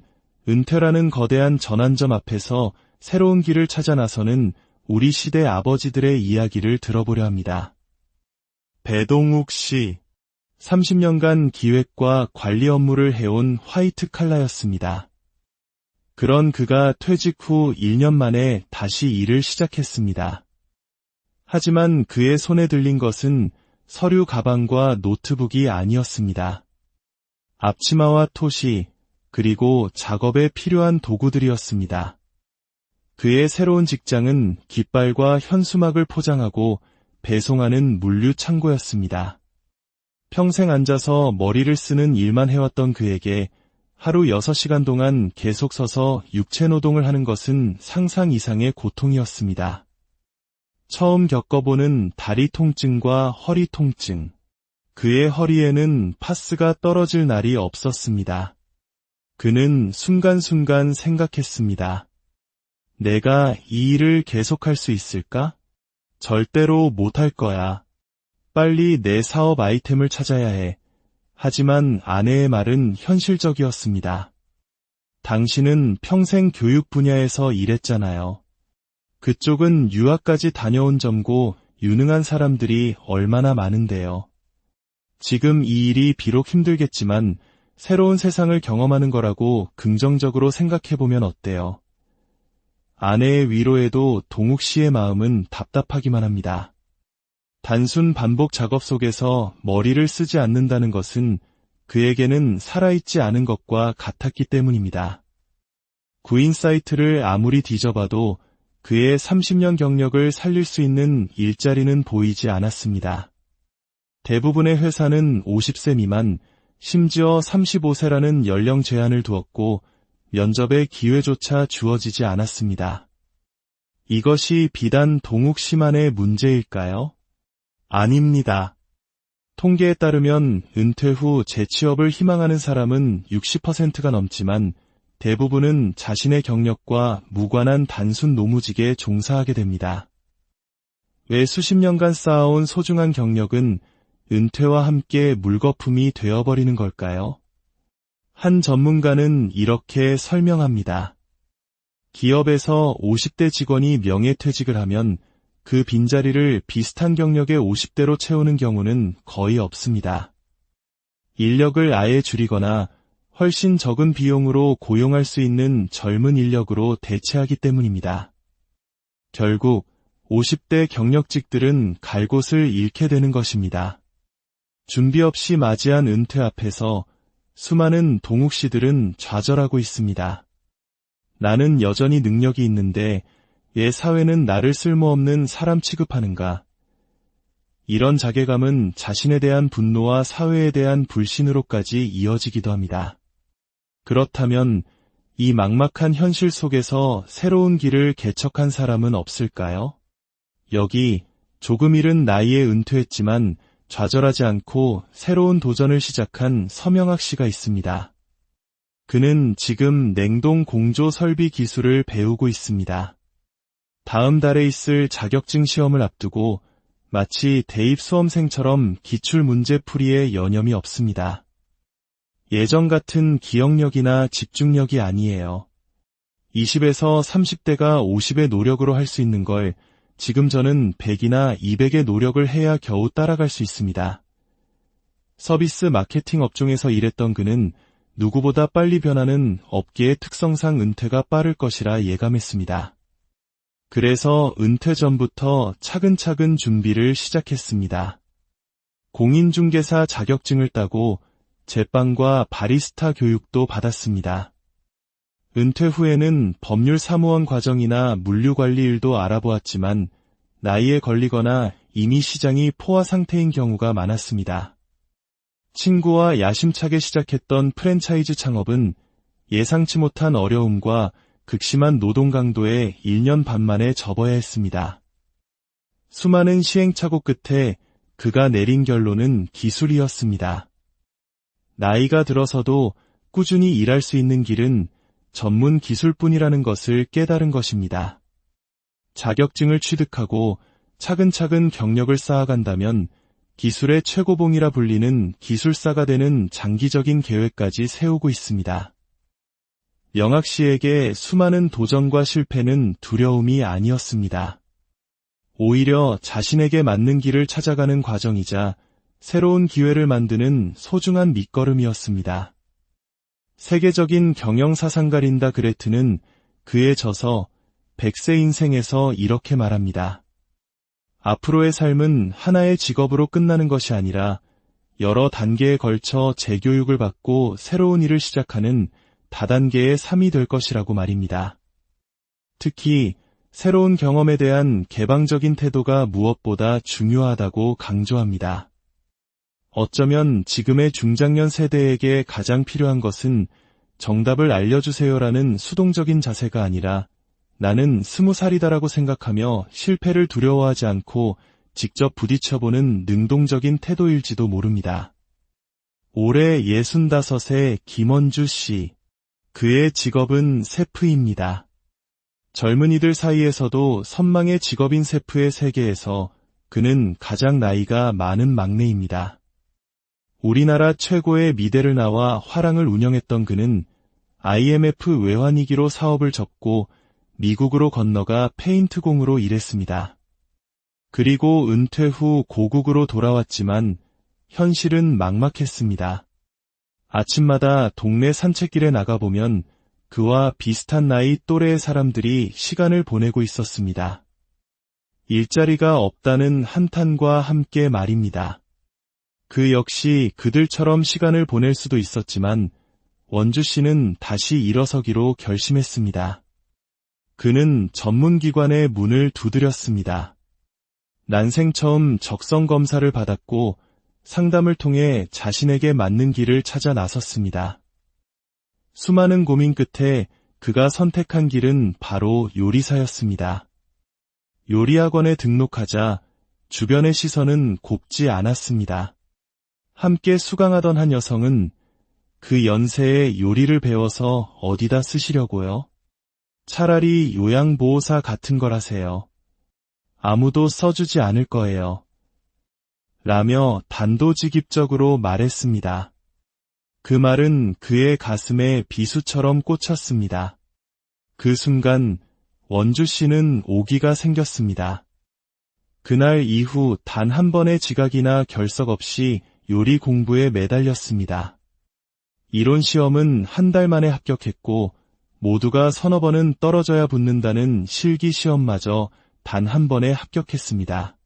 은퇴라는 거대한 전환점 앞에서 새로운 길을 찾아 나서는 우리 시대 아버지들의 이야기를 들어보려 합니다. 배동욱 씨, 30년간 기획과 관리 업무를 해온 화이트 칼라였습니다. 그런 그가 퇴직 후 1년 만에 다시 일을 시작했습니다. 하지만 그의 손에 들린 것은 서류 가방과 노트북이 아니었습니다. 앞치마와 토시, 그리고 작업에 필요한 도구들이었습니다. 그의 새로운 직장은 깃발과 현수막을 포장하고 배송하는 물류 창고였습니다. 평생 앉아서 머리를 쓰는 일만 해왔던 그에게 하루 6시간 동안 계속 서서 육체 노동을 하는 것은 상상 이상의 고통이었습니다. 처음 겪어보는 다리 통증과 허리 통증. 그의 허리에는 파스가 떨어질 날이 없었습니다. 그는 순간순간 생각했습니다. 내가 이 일을 계속할 수 있을까? 절대로 못할 거야. 빨리 내 사업 아이템을 찾아야 해. 하지만 아내의 말은 현실적이었습니다. 당신은 평생 교육 분야에서 일했잖아요. 그쪽은 유학까지 다녀온 점고 유능한 사람들이 얼마나 많은데요. 지금 이 일이 비록 힘들겠지만 새로운 세상을 경험하는 거라고 긍정적으로 생각해보면 어때요? 아내의 위로에도 동욱 씨의 마음은 답답하기만 합니다. 단순 반복 작업 속에서 머리를 쓰지 않는다는 것은 그에게는 살아있지 않은 것과 같았기 때문입니다. 구인 사이트를 아무리 뒤져봐도 그의 30년 경력을 살릴 수 있는 일자리는 보이지 않았습니다. 대부분의 회사는 50세 미만, 심지어 35세라는 연령 제한을 두었고 면접의 기회조차 주어지지 않았습니다. 이것이 비단 동욱 씨만의 문제일까요? 아닙니다. 통계에 따르면 은퇴 후 재취업을 희망하는 사람은 60%가 넘지만 대부분은 자신의 경력과 무관한 단순 노무직에 종사하게 됩니다. 왜 수십 년간 쌓아온 소중한 경력은 은퇴와 함께 물거품이 되어버리는 걸까요? 한 전문가는 이렇게 설명합니다. 기업에서 50대 직원이 명예퇴직을 하면 그 빈자리를 비슷한 경력의 50대로 채우는 경우는 거의 없습니다. 인력을 아예 줄이거나 훨씬 적은 비용으로 고용할 수 있는 젊은 인력으로 대체하기 때문입니다. 결국 50대 경력직들은 갈 곳을 잃게 되는 것입니다. 준비 없이 맞이한 은퇴 앞에서 수많은 동욱 씨들은 좌절하고 있습니다. 나는 여전히 능력이 있는데 왜 사회는 나를 쓸모없는 사람 취급하는가? 이런 자괴감은 자신에 대한 분노와 사회에 대한 불신으로까지 이어지기도 합니다. 그렇다면 이 막막한 현실 속에서 새로운 길을 개척한 사람은 없을까요? 여기 조금 이른 나이에 은퇴했지만 좌절하지 않고 새로운 도전을 시작한 서명학 씨가 있습니다. 그는 지금 냉동 공조 설비 기술을 배우고 있습니다. 다음 달에 있을 자격증 시험을 앞두고 마치 대입 수험생처럼 기출 문제 풀이에 여념이 없습니다. 예전 같은 기억력이나 집중력이 아니에요. 20에서 30대가 50의 노력으로 할 수 있는 걸 지금 저는 100이나 200의 노력을 해야 겨우 따라갈 수 있습니다. 서비스 마케팅 업종에서 일했던 그는 누구보다 빨리 변하는 업계의 특성상 은퇴가 빠를 것이라 예감했습니다. 그래서 은퇴 전부터 차근차근 준비를 시작했습니다. 공인중개사 자격증을 따고 제빵과 바리스타 교육도 받았습니다. 은퇴 후에는 법률 사무원 과정이나 물류관리 일도 알아보았지만 나이에 걸리거나 이미 시장이 포화 상태인 경우가 많았습니다. 친구와 야심차게 시작했던 프랜차이즈 창업은 예상치 못한 어려움과 극심한 노동 강도에 1년 반 만에 접어야 했습니다. 수많은 시행착오 끝에 그가 내린 결론은 기술이었습니다. 나이가 들어서도 꾸준히 일할 수 있는 길은 전문 기술뿐이라는 것을 깨달은 것입니다. 자격증을 취득하고 차근차근 경력을 쌓아간다면 기술의 최고봉이라 불리는 기술사가 되는 장기적인 계획까지 세우고 있습니다. 명학 씨에게 수많은 도전과 실패는 두려움이 아니었습니다. 오히려 자신에게 맞는 길을 찾아가는 과정이자 새로운 기회를 만드는 소중한 밑거름이었습니다. 세계적인 경영사상가린다 그레트는 그의 저서 100세 인생에서 이렇게 말합니다. 앞으로의 삶은 하나의 직업으로 끝나는 것이 아니라 여러 단계에 걸쳐 재교육을 받고 새로운 일을 시작하는 다단계의 삶이 될 것이라고 말입니다. 특히 새로운 경험에 대한 개방적인 태도가 무엇보다 중요하다고 강조합니다. 어쩌면 지금의 중장년 세대에게 가장 필요한 것은 정답을 알려주세요라는 수동적인 자세가 아니라 나는 20살이다라고 생각하며 실패를 두려워하지 않고 직접 부딪혀보는 능동적인 태도일지도 모릅니다. 올해 65세 김원주 씨. 그의 직업은 셰프입니다. 젊은이들 사이에서도 선망의 직업인 셰프의 세계에서 그는 가장 나이가 많은 막내입니다. 우리나라 최고의 미대를 나와 화랑을 운영했던 그는 IMF 외환위기로 사업을 접고 미국으로 건너가 페인트공으로 일했습니다. 그리고 은퇴 후 고국으로 돌아왔지만 현실은 막막했습니다. 아침마다 동네 산책길에 나가보면 그와 비슷한 나이 또래의 사람들이 시간을 보내고 있었습니다. 일자리가 없다는 한탄과 함께 말입니다. 그 역시 그들처럼 시간을 보낼 수도 있었지만 원주 씨는 다시 일어서기로 결심했습니다. 그는 전문기관의 문을 두드렸습니다. 난생 처음 적성검사를 받았고 상담을 통해 자신에게 맞는 길을 찾아 나섰습니다. 수많은 고민 끝에 그가 선택한 길은 바로 요리사였습니다. 요리학원에 등록하자 주변의 시선은 곱지 않았습니다. 함께 수강하던 한 여성은 그 연세에 요리를 배워서 어디다 쓰시려고요? 차라리 요양보호사 같은 걸 하세요. 아무도 써주지 않을 거예요. 라며 단도직입적으로 말했습니다. 그 말은 그의 가슴에 비수처럼 꽂혔습니다. 그 순간 원주 씨는 오기가 생겼습니다. 그날 이후 단 한 번의 지각이나 결석 없이 요리 공부에 매달렸습니다. 이론 시험은 한 달 만에 합격했고 모두가 서너 번은 떨어져야 붙는다는 실기 시험마저 단 한 번에 합격했습니다.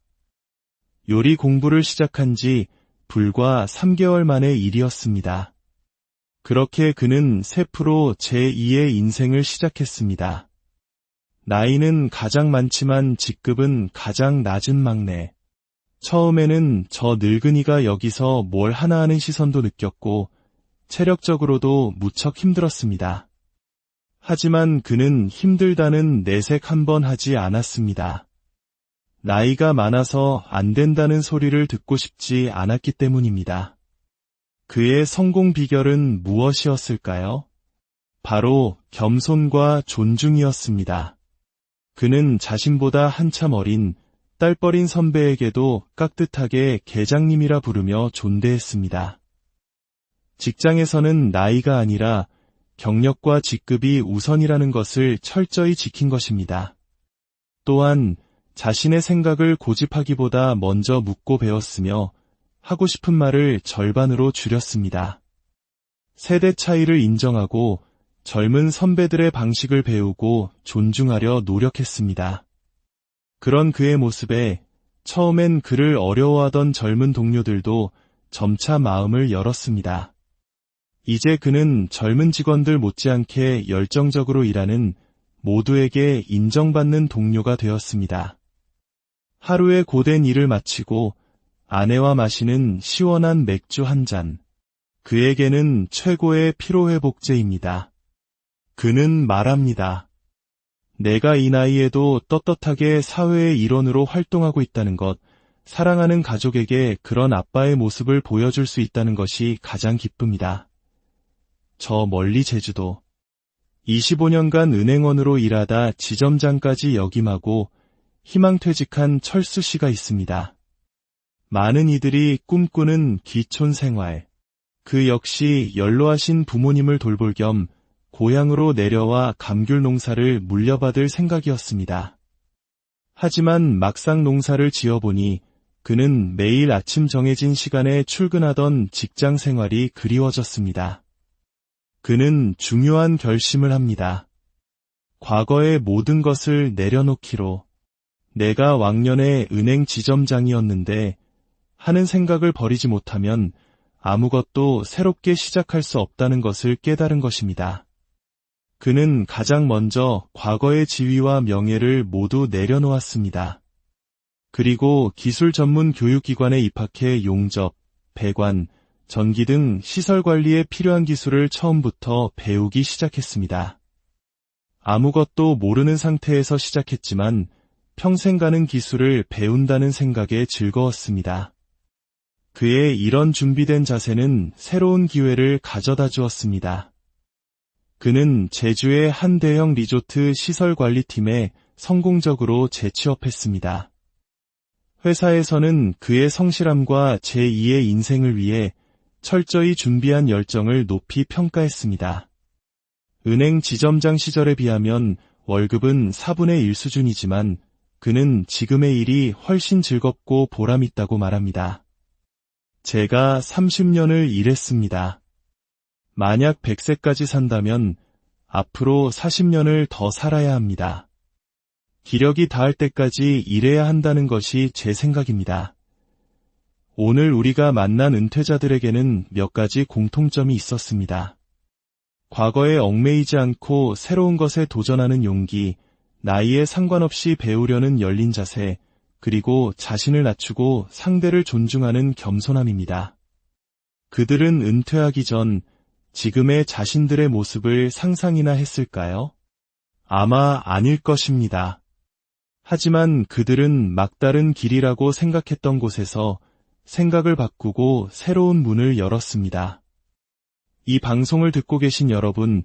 요리 공부를 시작한 지 불과 3개월 만의 일이었습니다. 그렇게 그는 셰프로 제2의 인생을 시작했습니다. 나이는 가장 많지만 직급은 가장 낮은 막내. 처음에는 저 늙은이가 여기서 뭘 하나 하는 시선도 느꼈고 체력적으로도 무척 힘들었습니다. 하지만 그는 힘들다는 내색 한 번 하지 않았습니다. 나이가 많아서 안 된다는 소리를 듣고 싶지 않았기 때문입니다. 그의 성공 비결은 무엇이었을까요? 바로 겸손과 존중이었습니다. 그는 자신보다 한참 어린 딸버린 선배에게도 깍듯하게 계장님이라 부르며 존대했습니다. 직장에서는 나이가 아니라 경력과 직급이 우선이라는 것을 철저히 지킨 것입니다. 또한 자신의 생각을 고집하기보다 먼저 묻고 배웠으며 하고 싶은 말을 절반으로 줄였습니다. 세대 차이를 인정하고 젊은 선배들의 방식을 배우고 존중하려 노력했습니다. 그런 그의 모습에 처음엔 그를 어려워하던 젊은 동료들도 점차 마음을 열었습니다. 이제 그는 젊은 직원들 못지않게 열정적으로 일하는 모두에게 인정받는 동료가 되었습니다. 하루의 고된 일을 마치고 아내와 마시는 시원한 맥주 한 잔. 그에게는 최고의 피로회복제입니다. 그는 말합니다. 내가 이 나이에도 떳떳하게 사회의 일원으로 활동하고 있다는 것, 사랑하는 가족에게 그런 아빠의 모습을 보여줄 수 있다는 것이 가장 기쁩니다. 저 멀리 제주도. 25년간 은행원으로 일하다 지점장까지 역임하고 희망퇴직한 철수 씨가 있습니다. 많은 이들이 꿈꾸는 귀촌 생활. 그 역시 연로하신 부모님을 돌볼 겸 고향으로 내려와 감귤 농사를 물려받을 생각이었습니다. 하지만 막상 농사를 지어보니 그는 매일 아침 정해진 시간에 출근하던 직장 생활이 그리워졌습니다. 그는 중요한 결심을 합니다. 과거의 모든 것을 내려놓기로. 내가 왕년에 은행 지점장이었는데 하는 생각을 버리지 못하면 아무것도 새롭게 시작할 수 없다는 것을 깨달은 것입니다. 그는 가장 먼저 과거의 지위와 명예를 모두 내려놓았습니다. 그리고 기술 전문 교육기관에 입학해 용접, 배관, 전기 등 시설 관리에 필요한 기술을 처음부터 배우기 시작했습니다. 아무것도 모르는 상태에서 시작했지만 평생 가는 기술을 배운다는 생각에 즐거웠습니다. 그의 이런 준비된 자세는 새로운 기회를 가져다 주었습니다. 그는 제주의 한 대형 리조트 시설관리팀에 성공적으로 재취업했습니다. 회사에서는 그의 성실함과 제2의 인생을 위해 철저히 준비한 열정을 높이 평가했습니다. 은행 지점장 시절에 비하면 월급은 4분의 1 수준이지만 그는 지금의 일이 훨씬 즐겁고 보람있다고 말합니다. 제가 30년을 일했습니다. 만약 100세까지 산다면 앞으로 40년을 더 살아야 합니다. 기력이 닿을 때까지 일해야 한다는 것이 제 생각입니다. 오늘 우리가 만난 은퇴자들에게는 몇 가지 공통점이 있었습니다. 과거에 얽매이지 않고 새로운 것에 도전하는 용기, 나이에 상관없이 배우려는 열린 자세, 그리고 자신을 낮추고 상대를 존중하는 겸손함입니다. 그들은 은퇴하기 전 지금의 자신들의 모습을 상상이나 했을까요? 아마 아닐 것입니다. 하지만 그들은 막다른 길이라고 생각했던 곳에서 생각을 바꾸고 새로운 문을 열었습니다. 이 방송을 듣고 계신 여러분,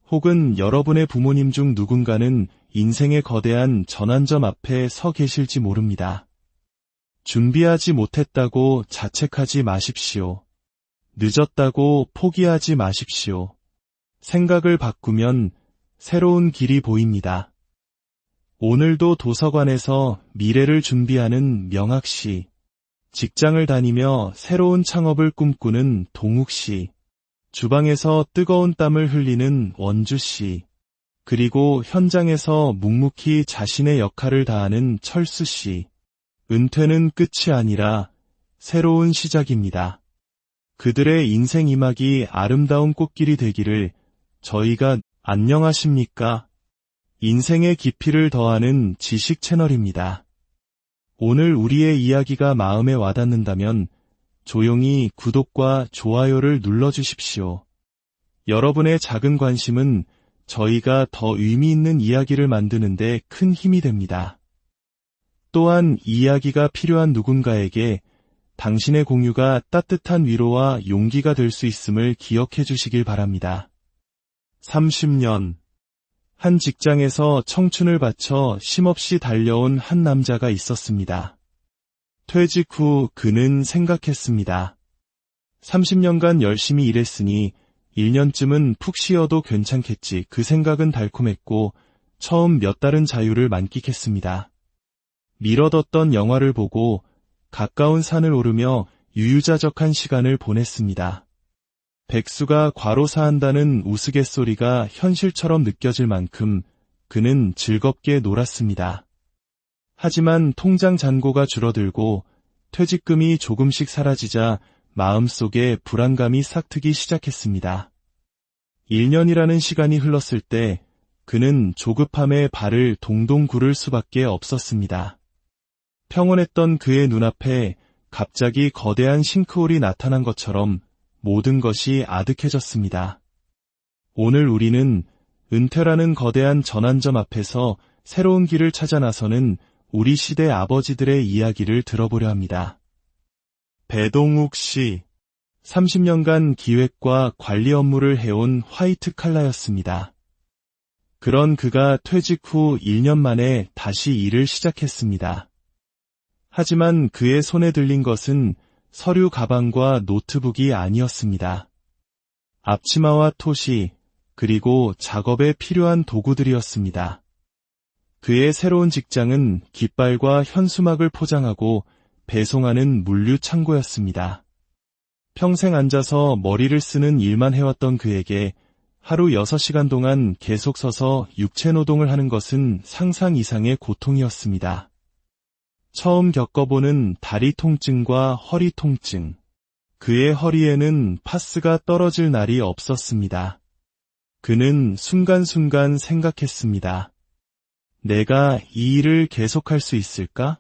혹은 여러분의 부모님 중 누군가는 인생의 거대한 전환점 앞에 서 계실지 모릅니다. 준비하지 못했다고 자책하지 마십시오. 늦었다고 포기하지 마십시오. 생각을 바꾸면 새로운 길이 보입니다. 오늘도 도서관에서 미래를 준비하는 명학 씨, 직장을 다니며 새로운 창업을 꿈꾸는 동욱 씨, 주방에서 뜨거운 땀을 흘리는 원주 씨, 그리고 현장에서 묵묵히 자신의 역할을 다하는 철수 씨. 은퇴는 끝이 아니라 새로운 시작입니다. 그들의 인생 이막이 아름다운 꽃길이 되기를 저희가 안녕하십니까? 인생의 깊이를 더하는 지식 채널입니다. 오늘 우리의 이야기가 마음에 와닿는다면 조용히 구독과 좋아요를 눌러주십시오. 여러분의 작은 관심은 저희가 더 의미 있는 이야기를 만드는 데 큰 힘이 됩니다. 또한 이야기가 필요한 누군가에게 당신의 공유가 따뜻한 위로와 용기가 될 수 있음을 기억해 주시길 바랍니다. 30년. 한 직장에서 청춘을 바쳐 쉼없이 달려온 한 남자가 있었습니다. 퇴직 후 그는 생각했습니다. 30년간 열심히 일했으니 1년쯤은 푹 쉬어도 괜찮겠지. 그 생각은 달콤했고 처음 몇 달은 자유를 만끽했습니다. 미뤄뒀던 영화를 보고 가까운 산을 오르며 유유자적한 시간을 보냈습니다. 백수가 과로사한다는 우스갯소리가 현실처럼 느껴질 만큼 그는 즐겁게 놀았습니다. 하지만 통장 잔고가 줄어들고 퇴직금이 조금씩 사라지자 마음속에 불안감이 싹트기 시작했습니다. 1년이라는 시간이 흘렀을 때 그는 조급함에 발을 동동 구를 수밖에 없었습니다. 평온했던 그의 눈앞에 갑자기 거대한 싱크홀이 나타난 것처럼 모든 것이 아득해졌습니다. 오늘 우리는 은퇴라는 거대한 전환점 앞에서 새로운 길을 찾아 나서는 우리 시대 아버지들의 이야기를 들어보려 합니다. 배동욱 씨, 30년간 기획과 관리 업무를 해온 화이트 칼라였습니다. 그런 그가 퇴직 후 1년 만에 다시 일을 시작했습니다. 하지만 그의 손에 들린 것은 서류 가방과 노트북이 아니었습니다. 앞치마와 토시, 그리고 작업에 필요한 도구들이었습니다. 그의 새로운 직장은 깃발과 현수막을 포장하고 배송하는 물류 창고였습니다. 평생 앉아서 머리를 쓰는 일만 해왔던 그에게 하루 6시간 동안 계속 서서 육체 노동을 하는 것은 상상 이상의 고통이었습니다. 처음 겪어보는 다리 통증과 허리 통증. 그의 허리에는 파스가 떨어질 날이 없었습니다. 그는 순간순간 생각했습니다. 내가 이 일을 계속할 수 있을까?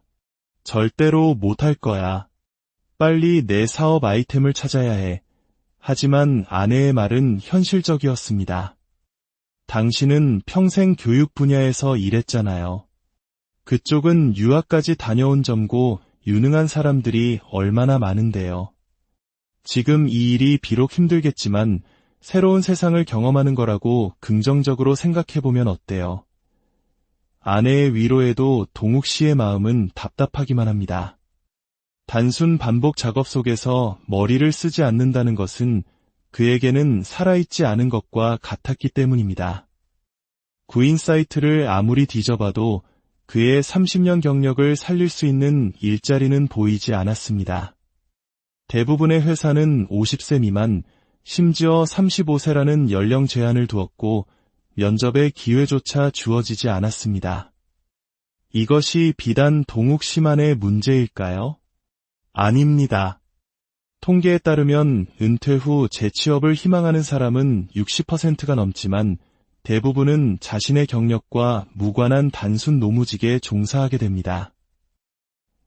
절대로 못할 거야. 빨리 내 사업 아이템을 찾아야 해. 하지만 아내의 말은 현실적이었습니다. 당신은 평생 교육 분야에서 일했잖아요. 그쪽은 유학까지 다녀온 점고 유능한 사람들이 얼마나 많은데요. 지금 이 일이 비록 힘들겠지만 새로운 세상을 경험하는 거라고 긍정적으로 생각해보면 어때요? 아내의 위로에도 동욱 씨의 마음은 답답하기만 합니다. 단순 반복 작업 속에서 머리를 쓰지 않는다는 것은 그에게는 살아있지 않은 것과 같았기 때문입니다. 구인 사이트를 아무리 뒤져봐도 그의 30년 경력을 살릴 수 있는 일자리는 보이지 않았습니다. 대부분의 회사는 50세 미만, 심지어 35세라는 연령 제한을 두었고 면접의 기회조차 주어지지 않았습니다. 이것이 비단 동욱 씨만의 문제일까요? 아닙니다. 통계에 따르면 은퇴 후 재취업을 희망하는 사람은 60%가 넘지만 대부분은 자신의 경력과 무관한 단순 노무직에 종사하게 됩니다.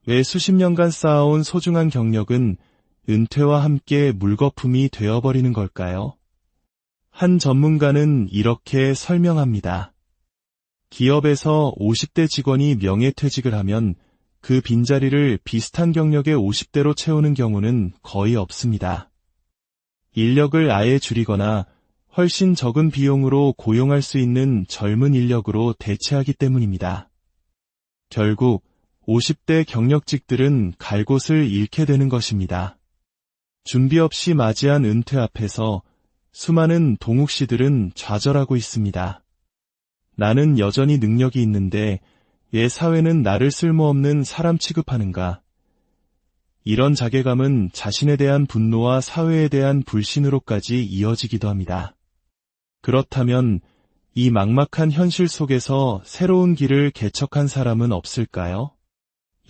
왜 수십 년간 쌓아온 소중한 경력은 은퇴와 함께 물거품이 되어버리는 걸까요? 한 전문가는 이렇게 설명합니다. 기업에서 50대 직원이 명예퇴직을 하면 그 빈자리를 비슷한 경력의 50대로 채우는 경우는 거의 없습니다. 인력을 아예 줄이거나 훨씬 적은 비용으로 고용할 수 있는 젊은 인력으로 대체하기 때문입니다. 결국 50대 경력직들은 갈 곳을 잃게 되는 것입니다. 준비 없이 맞이한 은퇴 앞에서 수많은 동욱 씨들은 좌절하고 있습니다. 나는 여전히 능력이 있는데 왜 사회는 나를 쓸모없는 사람 취급하는가? 이런 자괴감은 자신에 대한 분노와 사회에 대한 불신으로까지 이어지기도 합니다. 그렇다면 이 막막한 현실 속에서 새로운 길을 개척한 사람은 없을까요?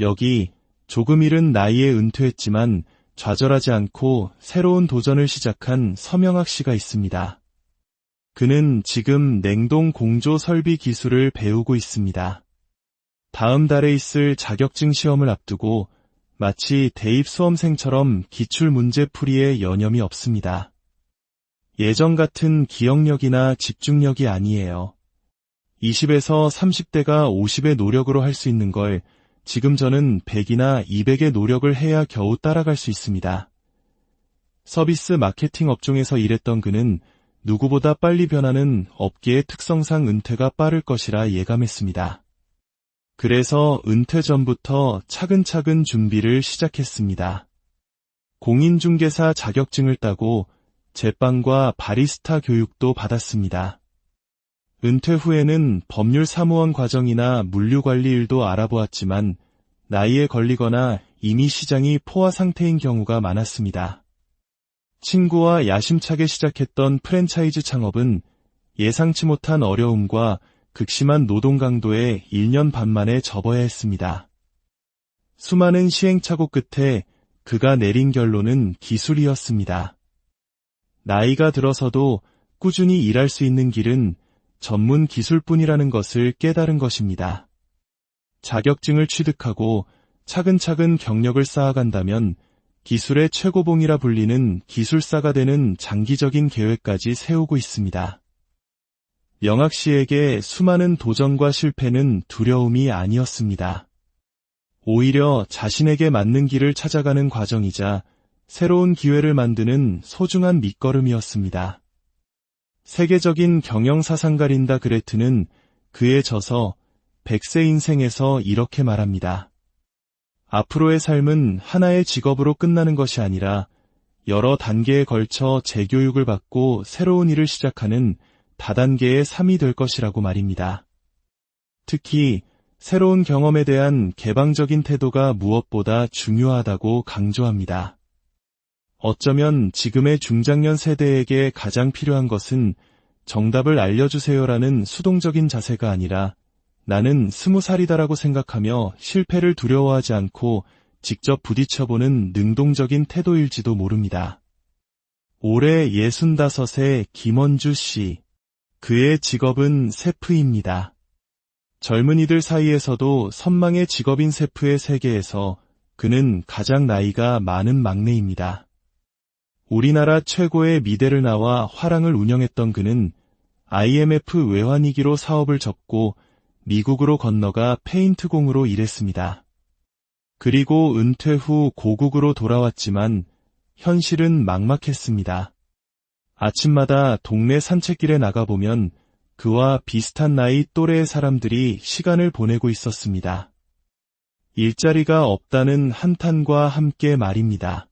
여기 조금 이른 나이에 은퇴했지만 좌절하지 않고 새로운 도전을 시작한 서명학 씨가 있습니다. 그는 지금 냉동 공조 설비 기술을 배우고 있습니다. 다음 달에 있을 자격증 시험을 앞두고 마치 대입 수험생처럼 기출 문제 풀이에 여념이 없습니다. 예전 같은 기억력이나 집중력이 아니에요. 20에서 30대가 50의 노력으로 할 수 있는 걸 지금 저는 100이나 200의 노력을 해야 겨우 따라갈 수 있습니다. 서비스 마케팅 업종에서 일했던 그는 누구보다 빨리 변하는 업계의 특성상 은퇴가 빠를 것이라 예감했습니다. 그래서 은퇴 전부터 차근차근 준비를 시작했습니다. 공인중개사 자격증을 따고 제빵과 바리스타 교육도 받았습니다. 은퇴 후에는 법률사무원 과정이나 물류관리 일도 알아보았지만 나이에 걸리거나 이미 시장이 포화 상태인 경우가 많았습니다. 친구와 야심차게 시작했던 프랜차이즈 창업은 예상치 못한 어려움과 극심한 노동 강도에 1년 반 만에 접어야 했습니다. 수많은 시행착오 끝에 그가 내린 결론은 기술이었습니다. 나이가 들어서도 꾸준히 일할 수 있는 길은 전문 기술뿐이라는 것을 깨달은 것입니다. 자격증을 취득하고 차근차근 경력을 쌓아간다면 기술의 최고봉이라 불리는 기술사가 되는 장기적인 계획까지 세우고 있습니다. 영학 씨에게 수많은 도전과 실패는 두려움이 아니었습니다. 오히려 자신에게 맞는 길을 찾아가는 과정이자 새로운 기회를 만드는 소중한 밑거름이었습니다. 세계적인 경영사상가린다 그레트는 그의 저서 100세 인생에서 이렇게 말합니다. 앞으로의 삶은 하나의 직업으로 끝나는 것이 아니라 여러 단계에 걸쳐 재교육을 받고 새로운 일을 시작하는 다단계의 삶이 될 것이라고 말입니다. 특히 새로운 경험에 대한 개방적인 태도가 무엇보다 중요하다고 강조합니다. 어쩌면 지금의 중장년 세대에게 가장 필요한 것은 정답을 알려주세요라는 수동적인 자세가 아니라 나는 20살이다라고 생각하며 실패를 두려워하지 않고 직접 부딪혀보는 능동적인 태도일지도 모릅니다. 올해 65세 김원주 씨. 그의 직업은 셰프입니다. 젊은이들 사이에서도 선망의 직업인 셰프의 세계에서 그는 가장 나이가 많은 막내입니다. 우리나라 최고의 미대를 나와 화랑을 운영했던 그는 IMF 외환위기로 사업을 접고 미국으로 건너가 페인트공으로 일했습니다. 그리고 은퇴 후 고국으로 돌아왔지만 현실은 막막했습니다. 아침마다 동네 산책길에 나가보면 그와 비슷한 나이 또래의 사람들이 시간을 보내고 있었습니다. 일자리가 없다는 한탄과 함께 말입니다.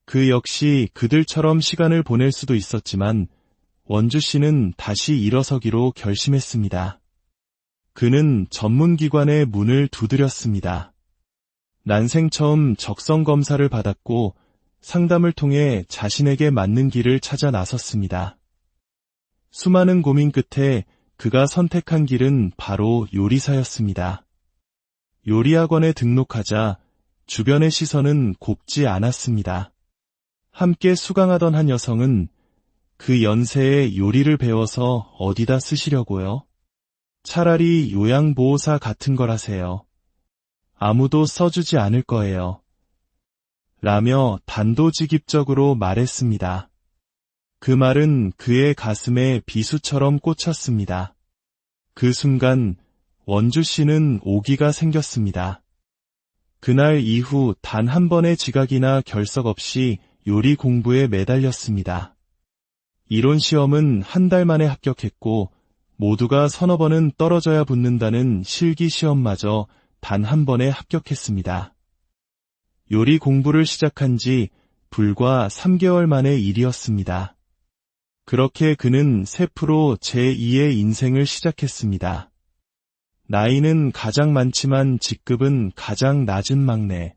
그 역시 그들처럼 시간을 보낼 수도 있었지만 원주 씨는 다시 일어서기로 결심했습니다. 그는 전문기관의 문을 두드렸습니다. 난생 처음 적성검사를 받았고 상담을 통해 자신에게 맞는 길을 찾아 나섰습니다. 수많은 고민 끝에 그가 선택한 길은 바로 요리사였습니다. 요리학원에 등록하자 주변의 시선은 곱지 않았습니다. 함께 수강하던 한 여성은 그 연세에 요리를 배워서 어디다 쓰시려고요? 차라리 요양보호사 같은 걸 하세요. 아무도 써주지 않을 거예요. 라며 단도직입적으로 말했습니다. 그 말은 그의 가슴에 비수처럼 꽂혔습니다. 그 순간 원주 씨는 오기가 생겼습니다. 그날 이후 단 한 번의 지각이나 결석 없이 요리 공부에 매달렸습니다. 이론 시험은 한 달 만에 합격했고 모두가 서너 번은 떨어져야 붙는다는 실기 시험마저 단 한 번에 합격했습니다. 요리 공부를 시작한 지 불과 3개월 만의 일이었습니다. 그렇게 그는 셰프로 제2의 인생을 시작했습니다. 나이는 가장 많지만 직급은 가장 낮은 막내.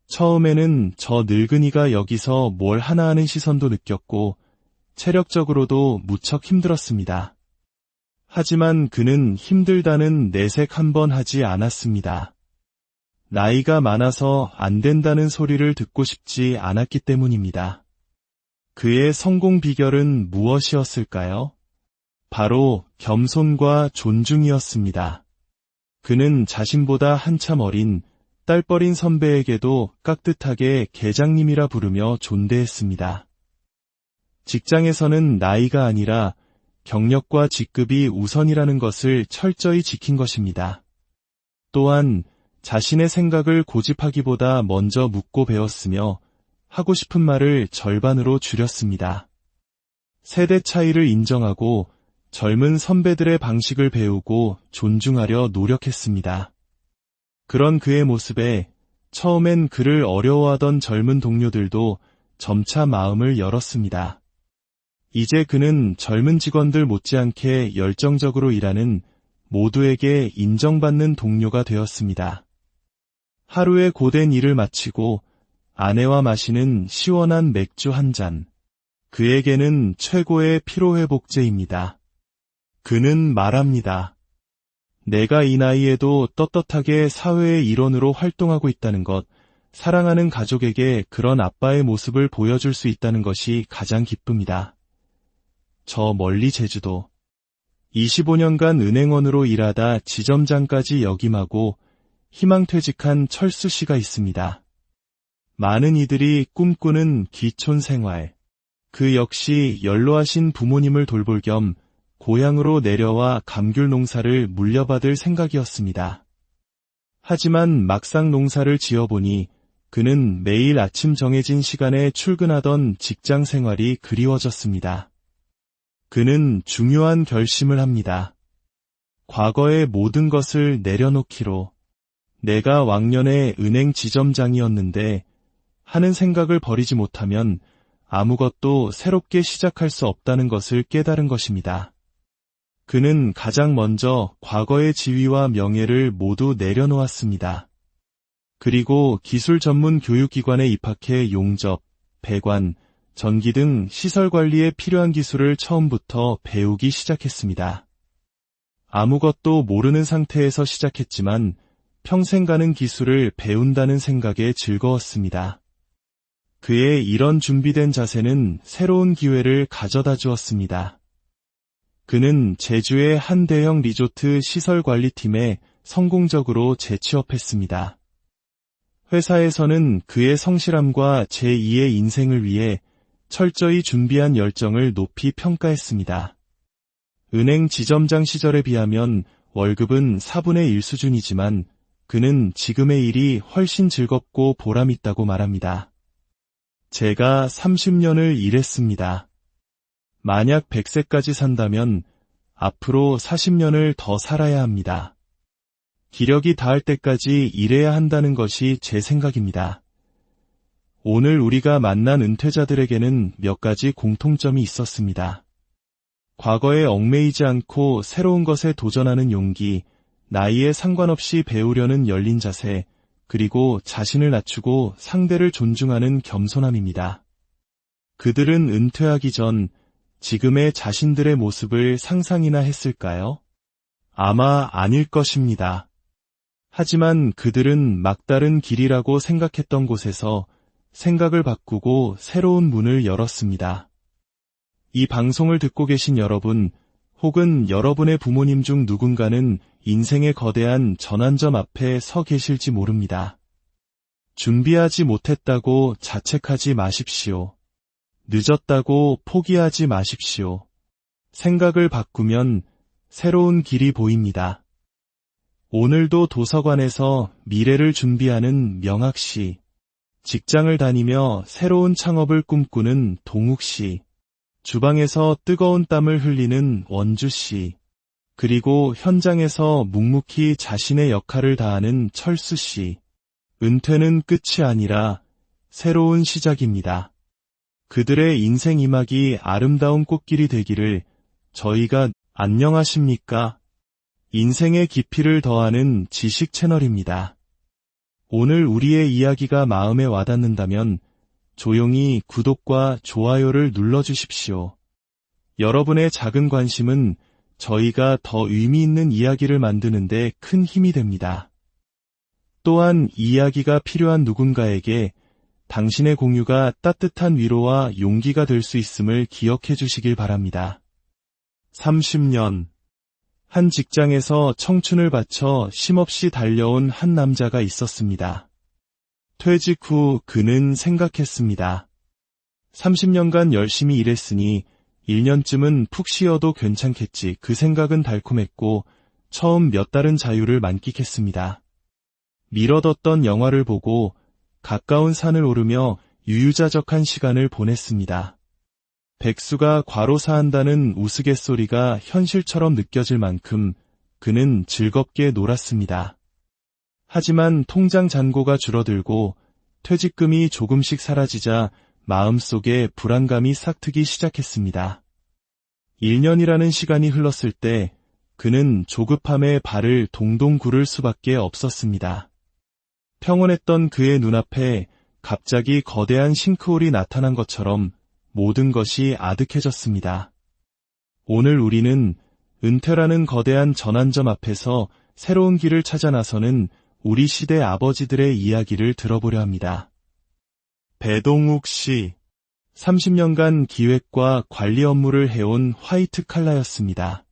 처음에는 저 늙은이가 여기서 뭘 하나 하는 시선도 느꼈고 체력적으로도 무척 힘들었습니다. 하지만 그는 힘들다는 내색 한 번 하지 않았습니다. 나이가 많아서 안 된다는 소리를 듣고 싶지 않았기 때문입니다. 그의 성공 비결은 무엇이었을까요? 바로 겸손과 존중이었습니다. 그는 자신보다 한참 어린 딸버린 선배에게도 깍듯하게 계장님이라 부르며 존대했습니다. 직장에서는 나이가 아니라 경력과 직급이 우선이라는 것을 철저히 지킨 것입니다. 또한 자신의 생각을 고집하기보다 먼저 묻고 배웠으며 하고 싶은 말을 절반으로 줄였습니다. 세대 차이를 인정하고 젊은 선배들의 방식을 배우고 존중하려 노력했습니다. 그런 그의 모습에 처음엔 그를 어려워하던 젊은 동료들도 점차 마음을 열었습니다. 이제 그는 젊은 직원들 못지않게 열정적으로 일하는 모두에게 인정받는 동료가 되었습니다. 하루의 고된 일을 마치고 아내와 마시는 시원한 맥주 한 잔. 그에게는 최고의 피로회복제입니다. 그는 말합니다. 내가 이 나이에도 떳떳하게 사회의 일원으로 활동하고 있다는 것, 사랑하는 가족에게 그런 아빠의 모습을 보여줄 수 있다는 것이 가장 기쁩니다. 저 멀리 제주도. 25년간 은행원으로 일하다 지점장까지 역임하고 희망퇴직한 철수 씨가 있습니다. 많은 이들이 꿈꾸는 귀촌 생활. 그 역시 연로하신 부모님을 돌볼 겸 고향으로 내려와 감귤 농사를 물려받을 생각이었습니다. 하지만 막상 농사를 지어보니 그는 매일 아침 정해진 시간에 출근하던 직장 생활이 그리워졌습니다. 그는 중요한 결심을 합니다. 과거의 모든 것을 내려놓기로. 내가 왕년에 은행 지점장이었는데 하는 생각을 버리지 못하면 아무것도 새롭게 시작할 수 없다는 것을 깨달은 것입니다. 그는 가장 먼저 과거의 지위와 명예를 모두 내려놓았습니다. 그리고 기술 전문 교육기관에 입학해 용접, 배관, 전기 등 시설 관리에 필요한 기술을 처음부터 배우기 시작했습니다. 아무것도 모르는 상태에서 시작했지만 평생 가는 기술을 배운다는 생각에 즐거웠습니다. 그의 이런 준비된 자세는 새로운 기회를 가져다 주었습니다. 그는 제주의 한 대형 리조트 시설관리팀에 성공적으로 재취업했습니다. 회사에서는 그의 성실함과 제2의 인생을 위해 철저히 준비한 열정을 높이 평가했습니다. 은행 지점장 시절에 비하면 월급은 4분의 1 수준이지만 그는 지금의 일이 훨씬 즐겁고 보람있다고 말합니다. 제가 30년을 일했습니다. 만약 100세까지 산다면 앞으로 40년을 더 살아야 합니다. 기력이 닿을 때까지 일해야 한다는 것이 제 생각입니다. 오늘 우리가 만난 은퇴자들에게는 몇 가지 공통점이 있었습니다. 과거에 얽매이지 않고 새로운 것에 도전하는 용기, 나이에 상관없이 배우려는 열린 자세, 그리고 자신을 낮추고 상대를 존중하는 겸손함입니다. 그들은 은퇴하기 전 지금의 자신들의 모습을 상상이나 했을까요? 아마 아닐 것입니다. 하지만 그들은 막다른 길이라고 생각했던 곳에서 생각을 바꾸고 새로운 문을 열었습니다. 이 방송을 듣고 계신 여러분, 혹은 여러분의 부모님 중 누군가는 인생의 거대한 전환점 앞에 서 계실지 모릅니다. 준비하지 못했다고 자책하지 마십시오. 늦었다고 포기하지 마십시오. 생각을 바꾸면 새로운 길이 보입니다. 오늘도 도서관에서 미래를 준비하는 명학 씨, 직장을 다니며 새로운 창업을 꿈꾸는 동욱 씨, 주방에서 뜨거운 땀을 흘리는 원주 씨, 그리고 현장에서 묵묵히 자신의 역할을 다하는 철수 씨. 은퇴는 끝이 아니라 새로운 시작입니다. 그들의 인생 이막이 아름다운 꽃길이 되기를. 저희가 안녕하십니까? 인생의 깊이를 더하는 지식 채널입니다. 오늘 우리의 이야기가 마음에 와닿는다면 조용히 구독과 좋아요를 눌러주십시오. 여러분의 작은 관심은 저희가 더 의미 있는 이야기를 만드는 데 큰 힘이 됩니다. 또한 이야기가 필요한 누군가에게 당신의 공유가 따뜻한 위로와 용기가 될 수 있음을 기억해 주시길 바랍니다. 30년. 한 직장에서 청춘을 바쳐 쉼없이 달려온 한 남자가 있었습니다. 퇴직 후 그는 생각했습니다. 30년간 열심히 일했으니 1년쯤은 푹 쉬어도 괜찮겠지. 그 생각은 달콤했고 처음 몇 달은 자유를 만끽했습니다. 미뤄뒀던 영화를 보고 가까운 산을 오르며 유유자적한 시간을 보냈습니다. 백수가 과로사한다는 우스갯소리가 현실처럼 느껴질 만큼 그는 즐겁게 놀았습니다. 하지만 통장 잔고가 줄어들고 퇴직금이 조금씩 사라지자 마음속에 불안감이 싹트기 시작했습니다. 1년이라는 시간이 흘렀을 때 그는 조급함에 발을 동동 구를 수밖에 없었습니다. 평온했던 그의 눈앞에 갑자기 거대한 싱크홀이 나타난 것처럼 모든 것이 아득해졌습니다. 오늘 우리는 은퇴라는 거대한 전환점 앞에서 새로운 길을 찾아 나서는 우리 시대 아버지들의 이야기를 들어보려 합니다. 배동욱 씨, 30년간 기획과 관리 업무를 해온 화이트 칼라였습니다.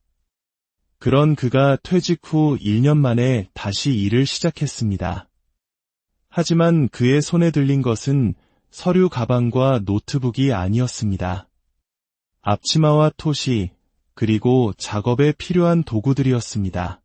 그런 그가 퇴직 후 1년 만에 다시 일을 시작했습니다. 하지만 그의 손에 들린 것은 서류 가방과 노트북이 아니었습니다. 앞치마와 토시, 그리고 작업에 필요한 도구들이었습니다.